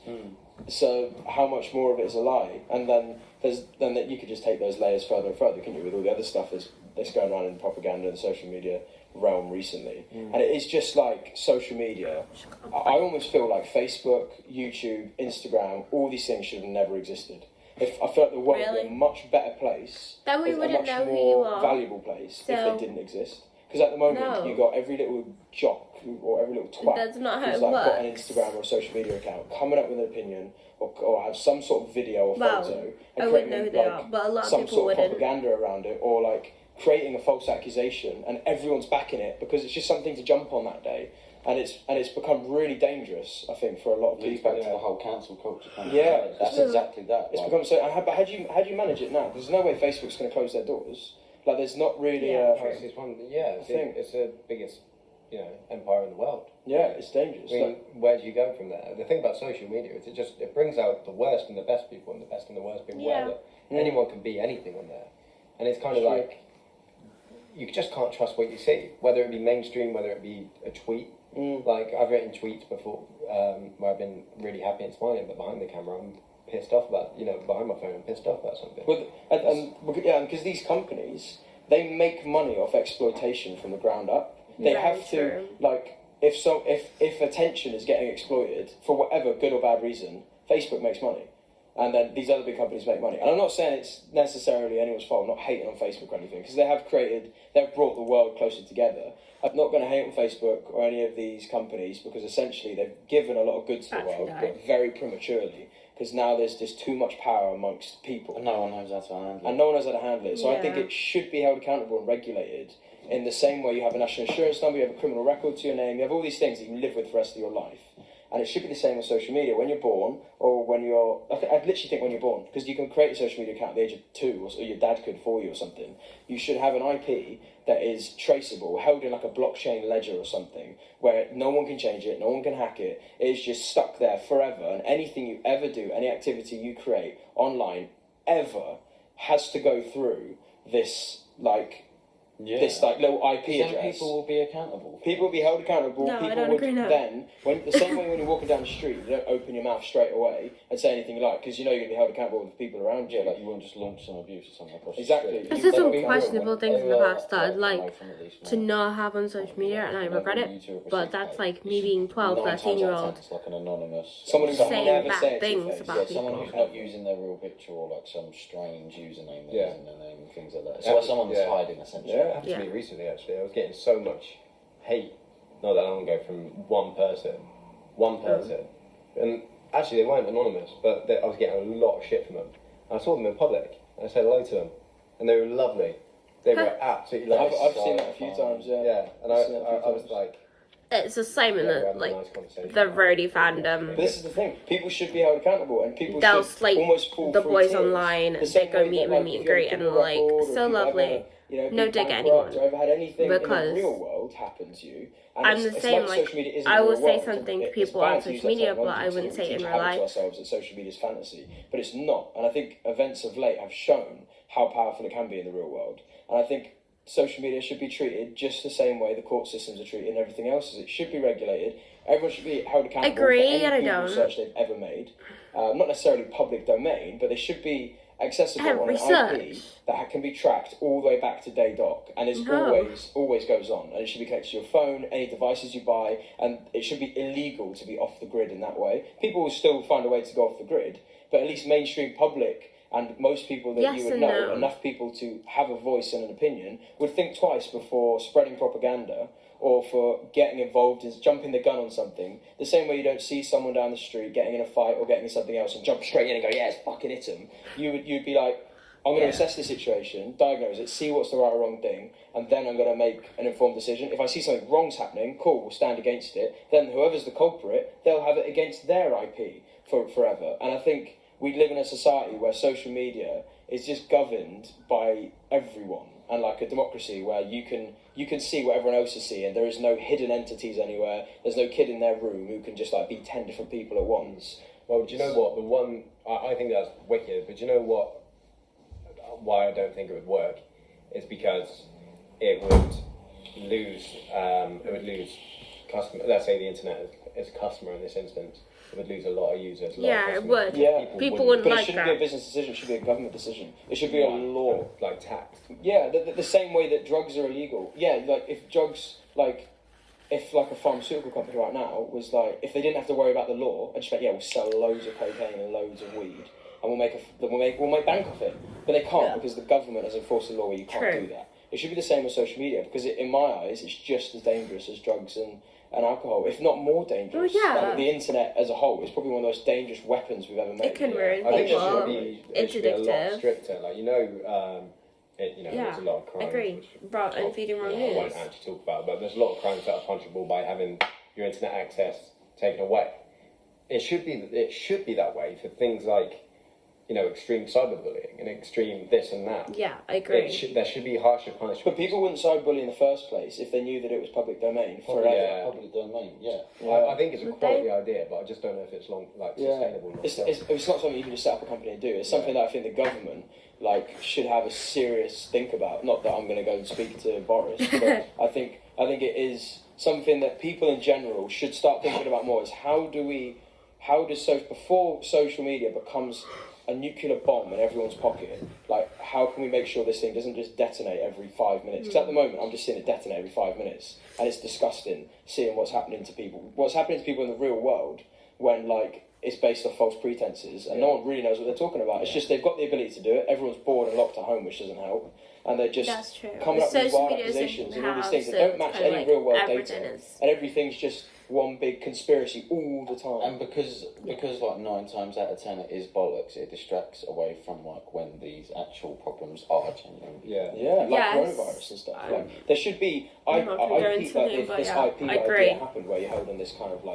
So how much more of it is a lie? And then that you could just take those layers further and further, couldn't you, with all the other stuff that's going around in propaganda and social media realm recently. And it is just like social media. I almost feel like Facebook, YouTube, Instagram, all these things should have never existed. If I feel like the world would be Really? a much better place, Then we a wouldn't much know who more you are. valuable place So- if they didn't exist. Because at the moment, No. you got every little jock or every little twat That's not how who's it like got an works. Instagram or a social media account coming up with an opinion or have some sort of video or Well, photo I and wouldn't creating know who they are, but a lot of some people sort of wouldn't. propaganda around it, or like creating a false accusation, and everyone's backing it because it's just something to jump on that day. And it's become really dangerous, I think, for a lot of Leads people. back to the whole cancel culture kind of Yeah, thing. That's exactly that. It's become so. But how do you manage it now? There's no way Facebook's going to close their doors. Like, there's not really it's the biggest, empire in the world. Yeah, it's dangerous. I mean, where do you go from there? The thing about social media is it brings out the worst and the best people, and the best and the worst people. Yeah. Anyone can be anything on there, and it's kind of like you just can't trust what you see, whether it be mainstream, whether it be a tweet. Like, I've written tweets before where I've been really happy and smiling, but behind the camera I'm pissed off about, behind my phone I'm pissed off about something. Because these companies, they make money off exploitation from the ground up. They have to, like, if attention is getting exploited for whatever good or bad reason, Facebook makes money. And then these other big companies make money. And I'm not saying it's necessarily anyone's fault. I'm not hating on Facebook or anything, because they've brought the world closer together. I'm not going to hate on Facebook or any of these companies, because essentially they've given a lot of good to the world, but very prematurely, because now there's just too much power amongst people. And no one knows how to handle it. And no one knows how to handle it. So I think it should be held accountable and regulated in the same way you have a national insurance number, you have a criminal record to your name, you have all these things that you can live with for the rest of your life. And it should be the same with social media. When you're born, or when you're... I literally think when you're born, because you can create a social media account at the age of 2, or your dad could for you or something. You should have an IP that is traceable, held in like a blockchain ledger or something, where no one can change it, no one can hack it. It is just stuck there forever, and anything you ever do, any activity you create online, ever, has to go through this, this little IP address. Then people will be accountable. People will be held accountable. No, people I don't would agree now. then, the same way when you're walking down the street, you don't open your mouth straight away and say anything you like, because you know you're going to be held accountable with the people around you. Yeah, like you won't just launch some abuse or something across Exactly. the street. There's just some People- questionable things in the past that I'd like to know. not have on social media, and I regret it. But that's like me being 12, 13-year-old. It's like an anonymous. Someone who's saying never bad said it to things your face. about someone people. who's not using their real picture or like some strange username they're Yeah. using their name and things like that. It's like someone's hiding essentially. Yeah, it happened to me recently actually. I was getting so much hate not that long ago from one person. And actually they weren't anonymous, but I was getting a lot of shit from them. And I saw them in public and I said hello to them, and they were lovely. They were absolutely lovely. I've seen that a few times, Yeah, and I've seen that a few I was times. like, It's the same in we're the, having a like, nice conversation. the roadie fandom. But this is the thing. People should be held accountable, and people They'll should slate almost fall the through boys tears. online, The they same go way meet that, him and meet and greet, and like, so lovely. No been dig bankrupt anyone. or ever had anything Because in the real world happen to you. And I'm it's the same, like like, social media isn't I the will real say world. something to It's people bad on to use social that media, but I technology wouldn't to say it in teach real habits life. to ourselves that social media is fantasy, but it's not. And I think events of late have shown how powerful it can be in the real world. And I think social media should be treated just the same way the court systems are treated and everything else is. It should be regulated. Everyone should be held accountable Agree, for and I any Google don't. search they've ever made. Not necessarily public domain, but they should be accessible on an IP Research. that can be tracked all the way back to day doc, and it's always goes on, and it should be connected to your phone, any devices you buy, and it should be illegal to be off the grid in that way. People will still find a way to go off the grid, but at least mainstream public and most people that Yes you would and know, no. enough people to have a voice and an opinion, would think twice before spreading propaganda or for getting involved in jumping the gun on something. The same way you don't see someone down the street getting in a fight or getting in something else and jump straight in and go, yeah, it's fucking hit him. You'd be like, I'm going to assess the situation, diagnose it, see what's the right or wrong thing, and then I'm going to make an informed decision. If I see something wrong's happening, cool, we'll stand against it. Then whoever's the culprit, they'll have it against their IP forever. And I think we live in a society where social media is just governed by everyone, and like a democracy where you can see what everyone else is seeing. There is no hidden entities anywhere. There's no kid in their room who can just like be 10 different people at once. well, do you know what? The one, I think that's wicked, but do you know what? Why I don't think it would work is because it would lose customer. Let's say the internet is a customer in this instance. It would lose a lot of users. Yeah, it would. Yeah. People wouldn't But it like shouldn't be a that. business decision. It should be a government decision. It should be a law. like tax. Yeah, the same way that drugs are illegal. Yeah, like if drugs, like if like a pharmaceutical company right now was like, if they didn't have to worry about the law, and just like, yeah, we'll sell loads of cocaine and loads of weed, and we'll make bank off it. But they can't because the government has enforced a law where you can't True. do that. It should be the same with social media because in my eyes, it's just as dangerous as drugs and alcohol, if not more dangerous. Well, yeah. Like, the internet as a whole is probably one of the most dangerous weapons we've ever made. It can ruin I think people. it should be a lot Addictive. stricter. Like there's a lot of crimes. Agreed. Right, and feeding wrong I news. won't actually talk about, but there's a lot of crimes that are punishable by having your internet access taken away. It should be that way for things like, extreme cyberbullying and extreme this and that. Yeah, I agree. There should be harsher punishment. But people wouldn't cyberbully in the first place if they knew that it was public domain forever. Yeah. Public domain, yeah. I think it's a quality idea, but I just don't know if it's sustainable. It's not something you can just set up a company and do. It's something that I think the government should have a serious think about. Not that I'm going to go and speak to Boris, but I think it is something that people in general should start thinking about more. Is before social media becomes a nuclear bomb in everyone's pocket, how can we make sure this thing doesn't just detonate every 5 minutes? Because at the moment, I'm just seeing it detonate every 5 minutes, and it's disgusting seeing what's happening to people. What's happening to people in the real world when it's based off false pretenses, and no one really knows what they're talking about. It's just they've got the ability to do it. Everyone's bored and locked at home, which doesn't help, and they're just coming up with these wild accusations and all these things that don't match any real world data, and everything's just one big conspiracy all the time. And because 9 times out of 10 it is bollocks, it distracts away from when these actual problems are genuine. Coronavirus and stuff. There should be if this IP idea happened where you're holding this kind of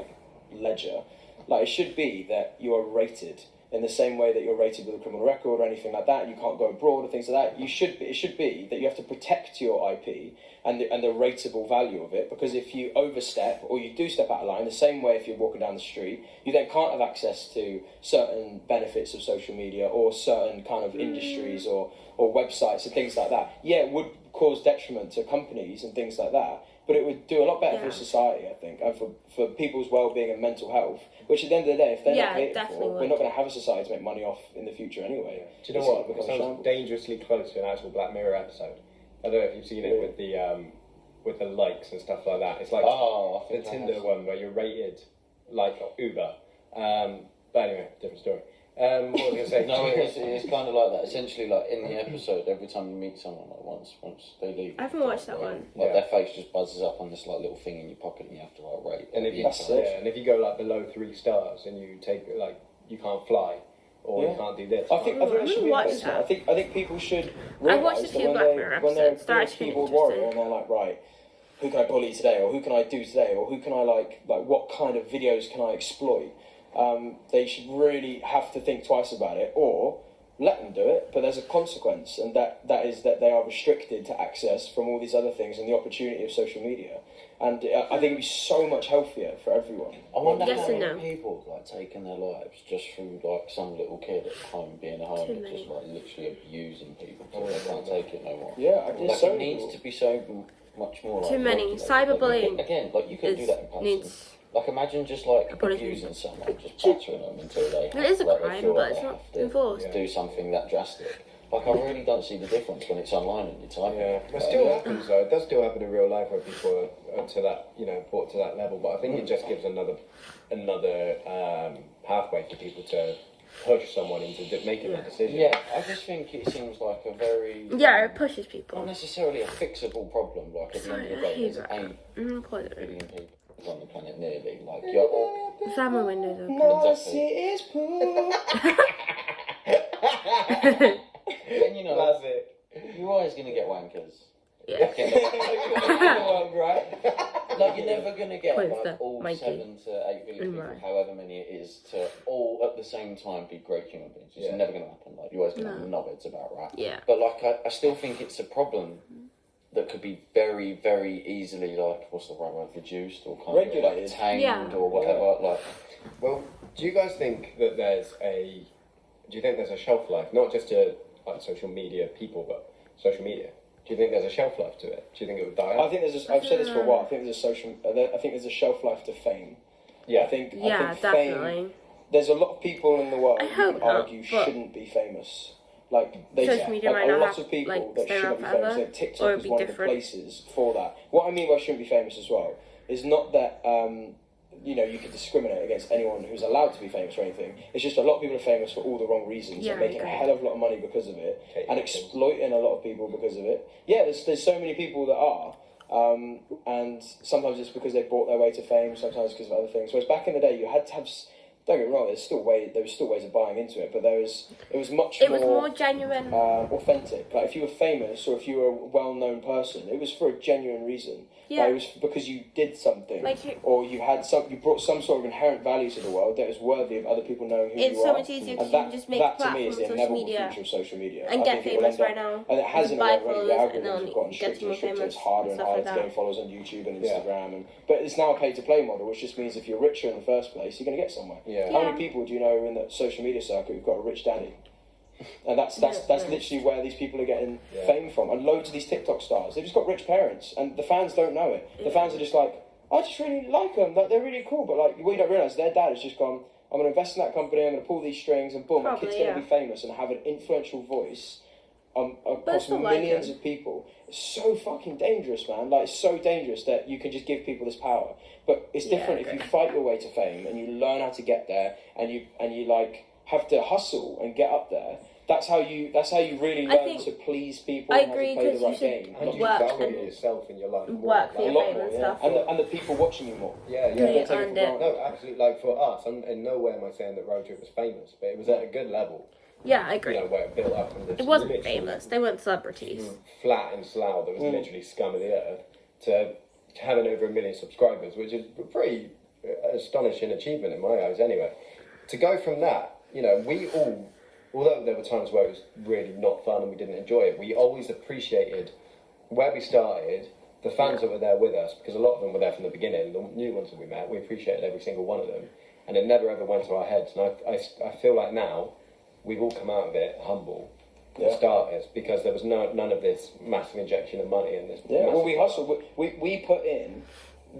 ledger, it should be that you are rated in the same way that you're rated with a criminal record or anything like that. You can't go abroad or things like that. It should be that you have to protect your IP and the rateable value of it, because if you overstep or you do step out of line, the same way if you're walking down the street, you then can't have access to certain benefits of social media or certain kind of industries or websites and things like that. Yeah, it would cause detriment to companies and things like that, but it would do a lot better for society, I think, and for people's well-being and mental health, which at the end of the day, if they're not paid for, we're not going to have a society to make money off in the future anyway. Do you know what? It sounds dangerously close to an actual Black Mirror episode. I don't know if you've seen it with the likes and stuff like that. It's like the Tinder one where you're rated like Uber. But anyway, different story. What was I going to say? No, it's kind of like that. Essentially, in the episode, every time you meet someone, once they leave, I haven't watched that one. Their face just buzzes up on this little thing in your pocket, and you have to rate. And if you go below 3 stars and you take you can't fly or you can't do this. I think that should be important. I think people should I watched a few Black Mirror episodes. They're actually keyboard warrior and they're right, who can I bully today, or who can I do today, or who can I what kind of videos can I exploit? They should really have to think twice about it, or let them do it, but there's a consequence, and that is that they are restricted to access from all these other things and the opportunity of social media. And I think it'd be so much healthier for everyone. I wonder how many people taking their lives just through some little kid at home being at home and just literally abusing people until they can't take it no more. Yeah, I guess so. It needs to be so much more. Too many. Cyberbullying. Again, you can do that in person. Imagine just abusing someone, just battering them until they. It is a crime, but it's not enforced. Do something that drastic. I really don't see the difference when it's online and you're typing. Yeah, it still happens though. It does still happen in real life where people are to that, brought to that level. But I think it just gives another pathway for people to push someone into making that decision. Yeah, I just think it seems like a very it pushes people. Not necessarily a fixable problem. At the end of the day, there's 8 billion people on the planet nearly. You're all. The family windows open. Is poo. And Classic. You're always going to get wankers. Yeah. Right? You're never going to get all Mikey. 7 to 8 billion people, however many it is, to all at the same time be great human beings. It's never going to happen. You're always going to have knobheads about, right? Yeah. But I still think it's a problem that could be very, very easily what's the right word, reduced or kind regulated, of tamed or whatever. Well, do you guys think that there's a shelf life, not just to social media people, but social media? Do you think there's a shelf life to it? Do you think it would die out? I think I've said this for a while. I think there's a shelf life to fame. Yeah. I think definitely. Fame, there's a lot of people in the world who argue but shouldn't be famous. Social media might a not lot have, of people that stay shouldn't around be famous. forever, TikTok or is be one different. of the places for that. What I mean by shouldn't be famous as well is not that you could discriminate against anyone who's allowed to be famous or anything. It's just a lot of people are famous for all the wrong reasons and making a hell of a lot of money because of it and exploiting a lot of people because of it. Yeah, there's so many people that are. And sometimes it's because they bought their way to fame, sometimes because of other things. Whereas back in the day, you had to have don't get me wrong, there was still ways of buying into it, but it was more genuine, authentic. Like if you were famous or if you were a well-known person, it was for a genuine reason. Yeah. Like, it was because you did something, Like or you brought some sort of inherent value to the world that is worthy of other people knowing who you are. it's so much easier because you can just make a that to me platform is on the social inevitable media future of social media. and I get think it will famous end up- right now. And it has in a buy way already. The followers and algorithms have gotten get stricter more and stricter. famous It's harder and and stuff harder like to that. gain followers on YouTube and Instagram. But it's now a pay-to-play model, which just means if you're richer in the first place, you're going to get somewhere. Yeah. How many people do you know in the social media circuit who've got a rich daddy? And that's literally where these people are getting fame from. And loads of these TikTok stars, they've just got rich parents, and the fans don't know it. The fans are just like, I just really like them. Like, they're really cool. But like, what you don't realise, their dad has just gone, I'm going to invest in that company. I'm going to pull these strings, and boom, my kid's going to be famous and have an influential voice across millions of people. It's so fucking dangerous, man. Like, it's so dangerous that you can just give people this power. But it's different if you fight your way to fame and you learn how to get there, and you like have to hustle and get up there. That's how you really learn to please people. I and agree, how to play the 'cause you right should game. And you work value and yourself in your life more. work for A your lot fame more, and yeah. stuff. And the people watching you more. Yeah, Yeah, yeah. you Don't take it earned for it. granted. No, absolutely. Like for us, and in no way am I saying that RoadTrip was famous, but it was at a good level. Yeah, I agree. You know, where it built up from this. It wasn't literally famous. They weren't celebrities. Flat in Slough that was literally scum of the earth to having over 1 million subscribers, which is a pretty astonishing achievement in my eyes. Anyway, to go from that, you know, we all. Although there were times where it was really not fun and we didn't enjoy it, we always appreciated where we started, the fans that were there with us, because a lot of them were there from the beginning, the new ones that we met, we appreciated every single one of them, and it never ever went to our heads. And I feel like now, we've all come out of it humble, for starters, because there was none of this massive injection of money in this. Yeah, well, we hustled. We put in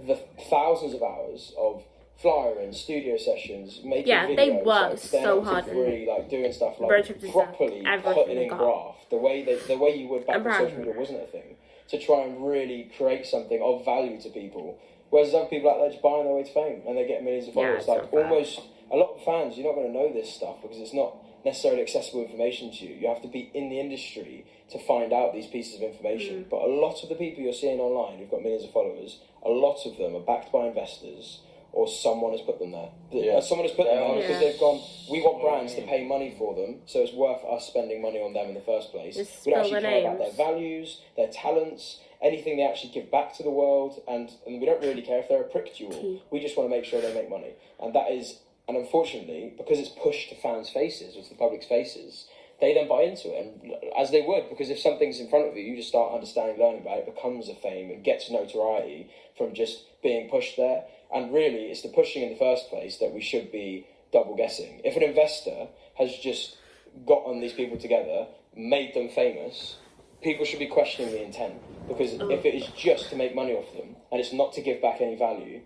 the thousands of hours of flyer and studio sessions, making videos. They worked like, so staying hard. up to three, like doing stuff like RoadTrip deserved properly everything putting they in got. graft. The way you would back I'm when proud social of media wasn't a thing, to try and really create something of value to people. Whereas there's other people out there just buying their way to fame and they get millions of followers. it's Like so bad. almost a lot of fans, you're not going to know this stuff because it's not necessarily accessible information to you. You have to be in the industry to find out these pieces of information. But a lot of the people you're seeing online who've got millions of followers, a lot of them are backed by investors or someone has put them there. Someone has put them there because they've gone, we want brands to pay money for them, so it's worth us spending money on them in the first place. Just We don't spill actually their care about their names. values, their talents, anything they actually give back to the world, and we don't really care if they're a prick to you all. We just want to make sure they make money. And unfortunately, because it's pushed to fans' faces, or to the public's faces, they then buy into it, and as they would, because if something's in front of you, you just start understanding, learning about it, becomes a fame, and gets notoriety from just being pushed there. And really, it's the pushing in the first place that we should be double guessing. If an investor has just gotten these people together, made them famous, people should be questioning the intent. Because if it is just to make money off them, and it's not to give back any value,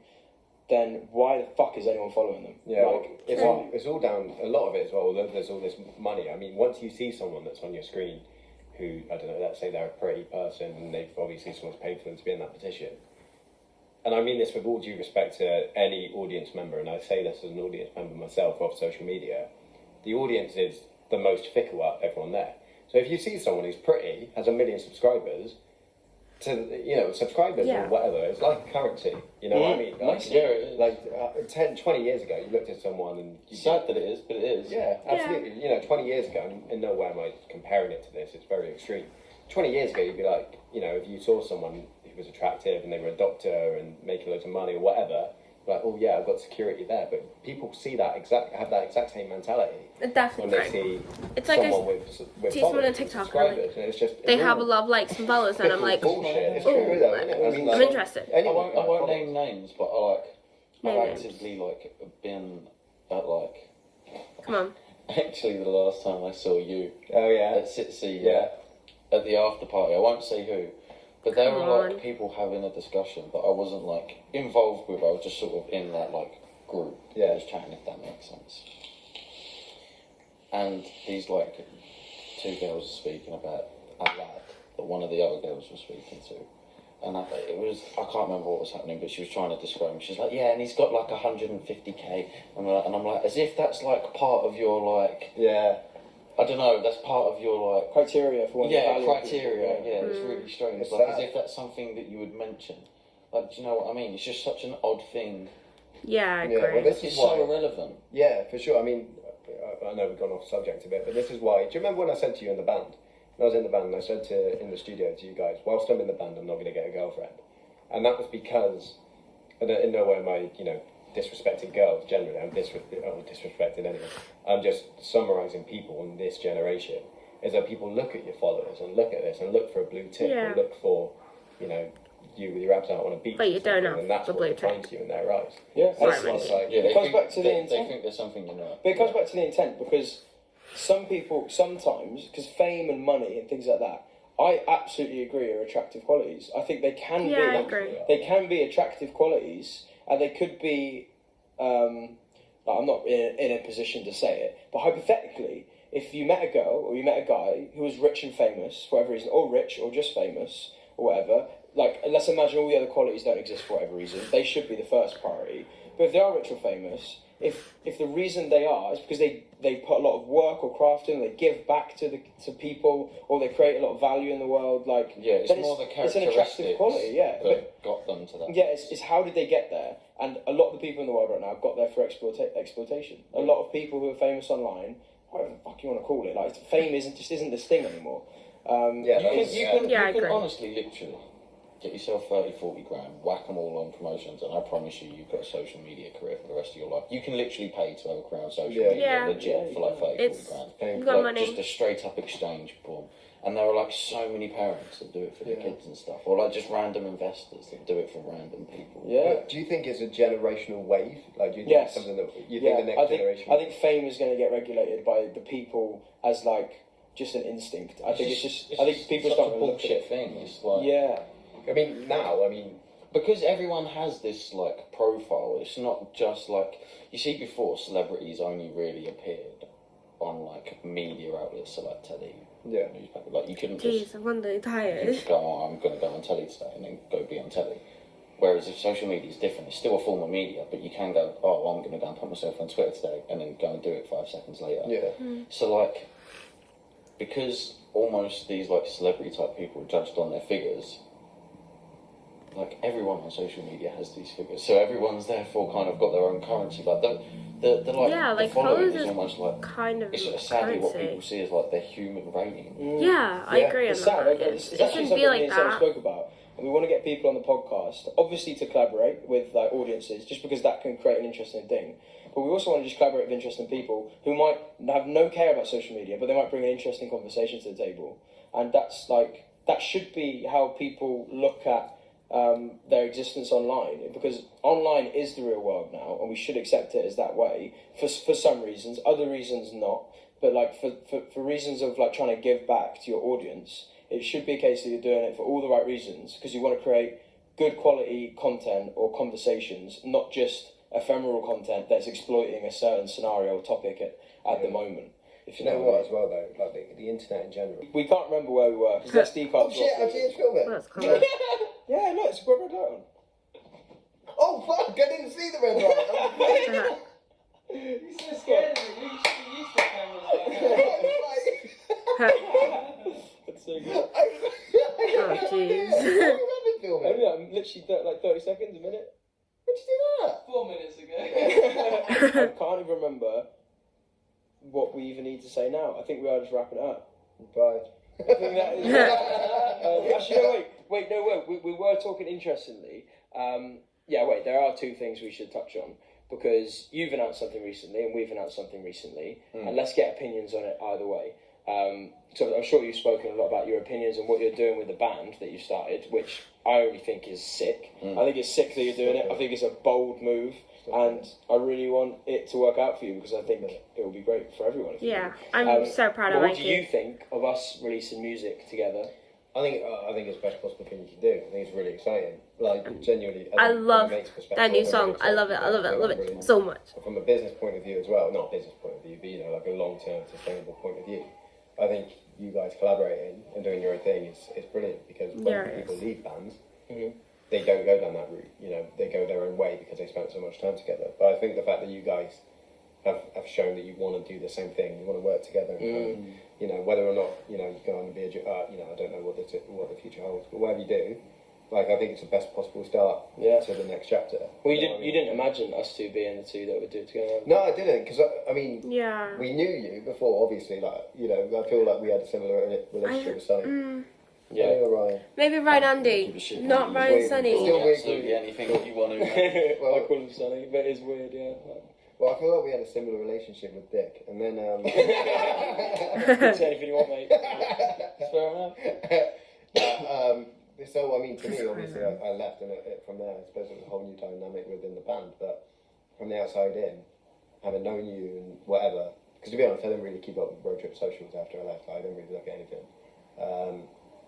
then why the fuck is anyone following them? Yeah, Like, it's all down, a lot of it as well, although there's all this money. I mean, once you see someone that's on your screen who, I don't know, let's say they're a pretty person and they've obviously someone's paid for them to be in that position. And I mean this with all due respect to any audience member, and I say this as an audience member myself of social media, the audience is the most fickle out of everyone there. So if you see someone who's pretty, has 1 million subscribers, subscribers or whatever, it's like currency, you know what I mean? Like 10, 20 years ago, you looked at someone and... Sad that it is, but it is. Yeah, absolutely. You know, 20 years ago, and in no way am I comparing it to this, it's very extreme. 20 years ago, you'd be like, you know, if you saw someone who was attractive and they were a doctor and making loads of money or whatever, like, oh yeah, I've got security there. But people see that have that exact same mentality Definitely. when they see It's like someone with see someone on followers, TikTok, subscribers, and it's just they have a lot of likes and followers, and I'm like, bullshit. It's oh, true though, isn't it? I mean, I'm like, interested. I anyone won't name names, but Name I've names. actively been at Come on. actually the last time I saw you Oh yeah. at Sitsy, at the after party. I won't say who, but there Come were on. people having a discussion that I wasn't involved with. I was just sort of in that group, just chatting, if that makes sense. And these two girls are speaking about a lad that one of the other girls was speaking to. And I can't remember what was happening, but she was trying to describe him. She's like, yeah, and he's got 150k. And I'm like, as if that's part of your Yeah. I don't know, that's part of your criteria for what you value. criteria. Yeah, it's really strange. It's As sad. if that's something that you would mention. Do you know what I mean? It's just such an odd thing Yeah, I agree. Yeah, well, this is It's why. so irrelevant. Yeah, for sure. I mean, I know we've gone off subject a bit, but this is why. Do you remember when I said to you in the band? When I was in the band, and I said in the studio to you guys, whilst I'm in the band, I'm not going to get a girlfriend, and that was because, in no way am I, disrespecting girls generally. I'm disrespecting anyone. I'm just summarising people in this generation. Is that people look at your followers and look at this and look for a blue tick and look for, you with your abs out on a beach. But you don't have and that's the what blue defines tick. you in their eyes. Yeah, Sorry, it's mate. Yeah, it comes back to the they intent. think there's something you know. But it comes back to the intent because some people, sometimes, because fame and money and things like that, I absolutely agree are attractive qualities. I think they can be. I agree. They can be attractive qualities, and they could be. I'm not in a position to say it, but hypothetically, if you met a girl or you met a guy who was rich and famous for whatever reason, or rich or just famous or whatever, like let's imagine all the other qualities don't exist for whatever reason, they should be the first priority. But if they are rich or famous, if the reason they are is because they put a lot of work or craft in, they give back to people, or they create a lot of value in the world, like It's then more the it's an attractive characteristics quality, yeah. that got them to that. Yeah, it's how did they get there? And a lot of the people in the world right now got there for exploitation. A lot of people who are famous online, whatever the fuck you want to call it, like fame isn't this thing anymore. You can I agree. honestly, literally, get yourself 30, 40 grand, whack them all on promotions, and I promise you've got a social media career for the rest of your life. You can literally pay to have a career on social media, legit, for like 30, 40 grand. You've got like, money. just a straight up exchange, boom. And there are like so many parents that do it for their kids and stuff, or like just random investors that do it for random people. Yeah. But do you think it's a generational wave? Like, do you think Yes. it's something that you think the next generation? I think fame is going to get regulated by the people as like just an instinct. I think I think people such start a to look at bullshit it. thing. It's like I mean, now, because everyone has this like profile. It's not just like you see before. Celebrities only really appeared on like media outlets, so like telly, newspaper. Like you couldn't just. Jeez, I'm wondering You tired. just go, I'm going to go on telly today, and then go be on telly. Whereas if social media is different, it's still a form of media, but you can go, I'm going to go and put myself on Twitter today, and then go and do it 5 seconds later. Yeah. So like, because almost these like celebrity type people are judged on their figures, like everyone on social media has these figures, so everyone's therefore kind of got their own currency. Like the like following followers is is almost like kind of it's sadly what currency. people see as like their human rating. Yeah, I agree on It's sad. that. It's It actually shouldn't something be like me and Sam that. spoke about, and we want to get people on the podcast, obviously to collaborate with like audiences, just because that can create an interesting thing. But we also want to just collaborate with interesting people who might have no care about social media, but they might bring an interesting conversation to the table, and that's like that should be how people look at their existence online, because online is the real world now, and we should accept it as that way for some reasons, other reasons not, but like for reasons of like trying to give back to your audience, it should be a case that you're doing it for all the right reasons, because you want to create good quality content or conversations, not just ephemeral content that's exploiting a certain scenario or topic at the moment. If you know what, as well, though? Like the internet in general. We can't remember where we were, because SD cards. Oh, shit, I see it's filming. That's cool. Yeah, no, it's got red light on. Oh, fuck, I didn't see the red light. He's so scared of it. You should be used to cameras like that. That's so good. Oh, jeez. Only like, literally like 30 seconds, a minute. When'd you do that? 4 minutes ago. I can't even remember what we even need to say now. I think we are just wrapping it up. Bye. I think that is actually, no, wait. We were talking interestingly. There are two things we should touch on, because you've announced something recently and we've announced something recently, and let's get opinions on it either way. So I'm sure you've spoken a lot about your opinions and what you're doing with the band that you started, which I only think is sick. I think it's sick that you're doing it. I think it's a bold move, and I really want it to work out for you, because I think it will be great for everyone. If you Yeah, do. I'm so proud of What Mikey. do you think of us releasing music together? I think it's the best possible thing you can do. I think it's really exciting. Like, genuinely. I from a love mate's perspective, that new I'm song. really I love it. I love it. I love it so much. From a business point of view as well, not a business point of view, but like a long-term sustainable point of view. I think you guys collaborating and doing your own thing is brilliant, because when people leave bands, they don't go down that route. They go their own way because they spent so much time together. But I think the fact that you guys have shown that you want to do the same thing, you want to work together, and whether or not you go on and be a I don't know what the future holds, but whatever you do, like, I think it's the best possible start to the next chapter. Well, you didn't imagine us two being the two that would do it together. No, I didn't, because I mean, Yeah. we knew you before, obviously. Like, you know, I feel like we had a similar relationship with Sonny. Yeah. Ryan. Maybe Ryan Andy, not Ryan Sunny. Still weird. Absolutely anything you want to. Well, I call him Sonny, but it's weird, yeah. Well, I feel like we had a similar relationship with Dick, and then You can say anything you want, mate. Fair enough. So, I mean, to me, obviously, I left, and from there, I suppose it was a whole new dynamic within the band. But from the outside in, having known you and whatever, because to be honest, I didn't really keep up with Road Trip socials after I left. Like, I didn't really look at anything.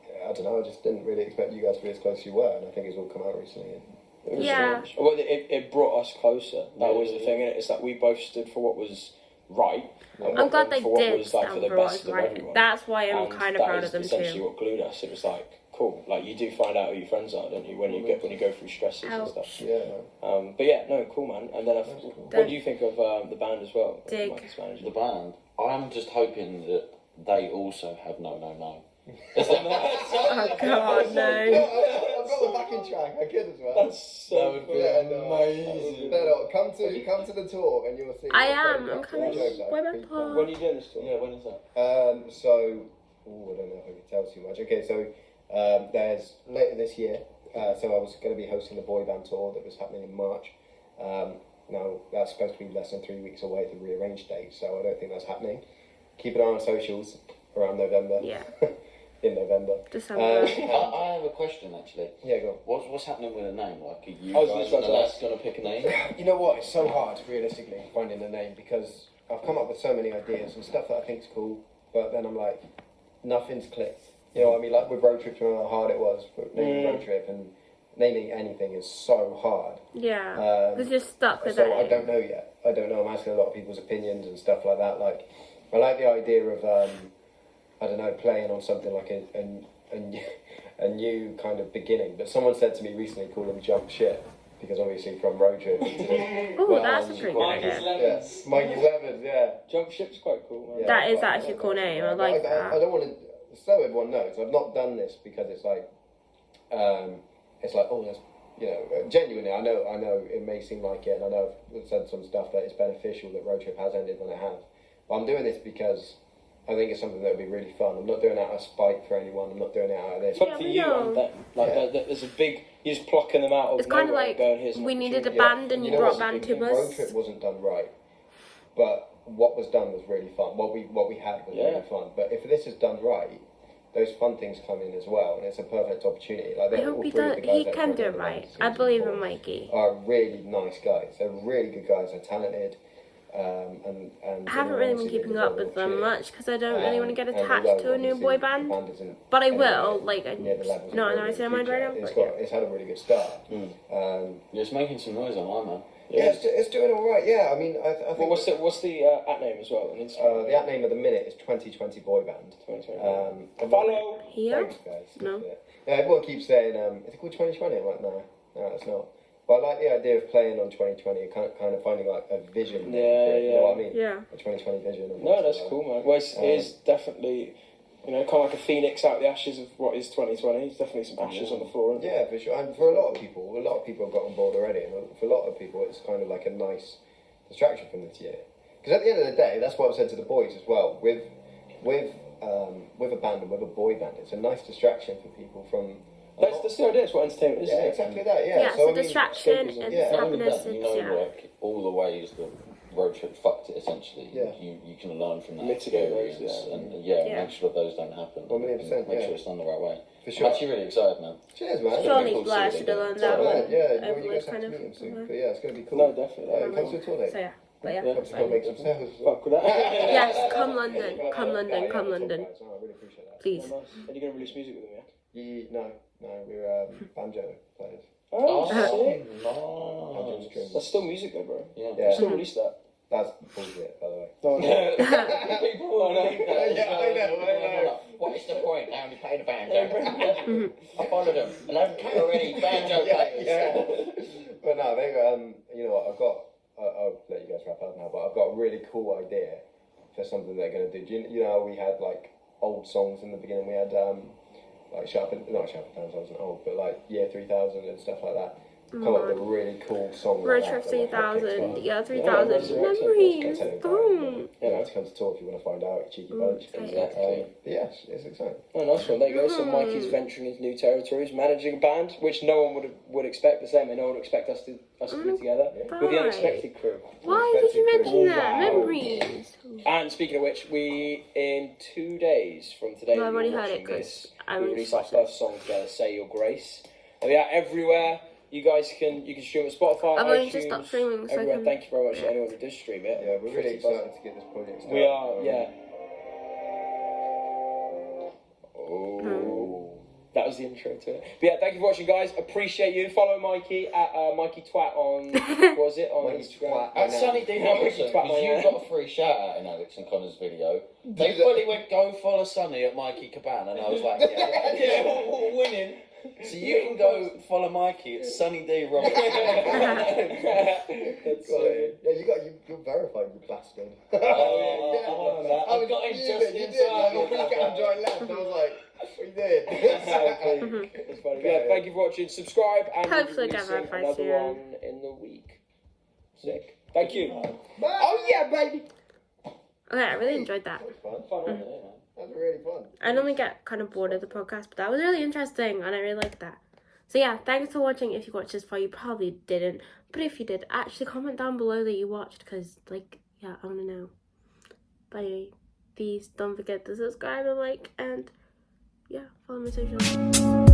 I don't know. I just didn't really expect you guys to be as close as you were, and I think it's all come out recently. And Yeah. Well, it brought us closer. That was the thing, innit? It's that we both stood for what was right. I'm glad they for what did was like for stand the for what best was of right. everyone. That's why I'm And kind of proud of them that is essentially too. what glued us. It was like, cool. Like, you do find out who your friends are, don't you? When you go through stresses and Ouch. stuff. Yeah. But yeah, no, cool, man. And then what do you think of the band as well? Dig. Mikey's manager? The band. I'm just hoping that they also have no. Oh, come on, no. I've got the backing track. I could as well. That's so amazing. No, come to the tour and you'll see. I am. I'm coming. Where am I? When are you doing this tour? Yeah, when is that? So, I don't know if I can tell too much. Okay, so there's later this year. So I was going to be hosting the boy band tour that was happening in March. Now that's supposed to be less than 3 weeks away at the rearranged date, so I don't think that's happening. Keep an eye on socials around November. Yeah. In November. December. I have a question actually. Yeah, go on. What's happening with a name? Like, are you I was guys just about and the to lads ask. going to pick a name? You know what? It's so hard, realistically, finding a name because I've come up with so many ideas and stuff that I think's cool, but then I'm like, nothing's clicked. You know what I mean? Like with Road Trip, you know how hard it was for naming Road Trip, and naming anything is so hard. Yeah. Because you're stuck with So it. I don't know yet. I don't know. I'm asking a lot of people's opinions and stuff like that. Like, I like the idea of, I don't know, playing on something like a new kind of beginning. But someone said to me recently, call them Jump Ship, because obviously from Road Trip. Oh, that's a pretty good Mikey's idea. Lemons. Yeah. Mikey's Lemons, yeah. Jump Ship's quite cool, man. Yeah. That is actually a cool name. I like that. I don't want to, so everyone knows, I've not done this because it's like, oh, that's, you know, genuinely, I know it may seem like it, and I know I've said some stuff that is beneficial that Road Trip has ended when it has. But I'm doing this because I think it's something that would be really fun. I'm not doing it out of spite for anyone. I'm not doing it out of this. It's fun for you and them. Like, there's a big, you're just plucking them out of It's kind of nowhere like and going, here's an we needed a opportunity. band and you know brought what? band to Road us. Trip wasn't done right, but what was done was really fun. What we had was really fun. But if this is done right, those fun things come in as well, and it's a perfect opportunity. Like, I hope he does. He can do it right. I believe in Mikey. Are really nice guys. They're really good guys. They're talented. And I haven't really been keeping up with them much because I don't really want to get attached to a new boy band. But I will. Like, no, I say mine right now. It's had a really good start. You're just making some noise online, man. Yeah, it's doing all right. Yeah, I mean, I think. Well, what's the at name as well on Instagram? The at name of the minute is 2020 Boy Band. 2020. Follow. Here? Thanks, guys. No. Yeah, everyone keeps saying, is it called 2020? I'm like, no, it's not. But I like the idea of playing on 2020 and kind of finding like a vision. You know what I mean? Yeah. A 2020 vision. No, that's cool, man. Well, it is definitely, you know, kind of like a phoenix out of the ashes of what is 2020. There's definitely some ashes on the floor. Isn't there? Yeah, for sure. And for a lot of people have got on board already. And for a lot of people, it's kind of like a nice distraction from this year. Because at the end of the day, that's what I've said to the boys as well. With a band and with a boy band, it's a nice distraction for people from. That's the idea. It's what entertainment is. Yeah, Isn't it? exactly that. Yeah. Yeah, it's a distraction, it's Not only happiness, that, you it's, know, yeah. like all the ways that Road Trip fucked it essentially. Yeah. You can learn from that Mitigate those, experience yeah. and Yeah. make sure those don't happen. 1,000,000%, Make yeah. sure it's done the right way. For sure. I'm actually really excited, man. Cheers, man. Surely cool Blair to see should what have learned they that do. one. Yeah, Over well, you guys kind have to of. meet him soon. But yeah, it's going to be cool. No, definitely. Yeah, come to the tour, So yeah. But yeah. Come to make some sounds. Fuck with that. Yes, come London. Come London. Yeah, Come yeah, London. it's all right, I really appreciate that. Please. Oh, nice. And you're going to release music with them, yeah? No, we're banjo players. Oh, sick. Banjo Nice. strings. That's still music though, bro. Yeah. Yeah. Still release that. That's bullshit, by the way. No, no. People will think that. Yeah, I know. What is the point? I only played a banjo. I followed them. 11 category banjo players. Yeah. But no, they you know what, I'll let you guys wrap up now, but I've got a really cool idea for something they're going to do. You know, we had like old songs in the beginning. We had like not Sharp and Downs, I wasn't old, but like Year 3000 and stuff like that. Come up with a really cool song Road like Trip that. 3000, yeah, 3000 Resurrection. memories. You know, to come to talk if you want to find out, you cheeky bunch. Exactly. But yeah, it's exciting. Oh, nice one. There you go. So Mikey's venturing into new territories, managing a band, which no one would expect the same. No one would expect us to be together with the unexpected crew. Why did you mention that? Memories. And speaking of which, we in 2 days from today, No, I've already you're heard watching it, 'cause this, I we already release our watched it. first song together, "Say Your Grace." And we are everywhere. You guys can stream it Spotify, I've only iTunes, just stopped streaming, so I everywhere. can- Thank you very much to anyone who does stream it. Yeah, we're really excited to get this project started. We are, yeah. Oh, that was the intro to it. But yeah, thank you for watching, guys. Appreciate you. Follow Mikey at Mikey Twat on what was it on Mikey Instagram? Twat. At Sonny D. Robertson, Twat, because you yeah. got a free shout out in Alex and Connor's video. They fully went, go follow Sonny at Mikey Cobban, and I was like, yeah, we're winning. So you can go follow Mikey at Sonny D. Robertson. That's Yeah, you're verified, you bastard. Oh, I I've got him just you in did. time. Like a week after I left, I was like, what you did? That's funny. Yeah, thank you for watching. Subscribe and we'll be Hopefully get releasing verified another soon. one in the week. Sick. Thank you. Oh yeah, baby. Okay, I really enjoyed that. That was fun. Fun, wasn't it? That was really fun. I normally get kind of bored of the podcast, but that was really interesting, and I really liked that. So yeah, thanks for watching. If you watched this far, you probably didn't. But if you did, actually comment down below that you watched, because, like, yeah, I want to know. But anyway, please don't forget to subscribe and like, and yeah, follow my socials.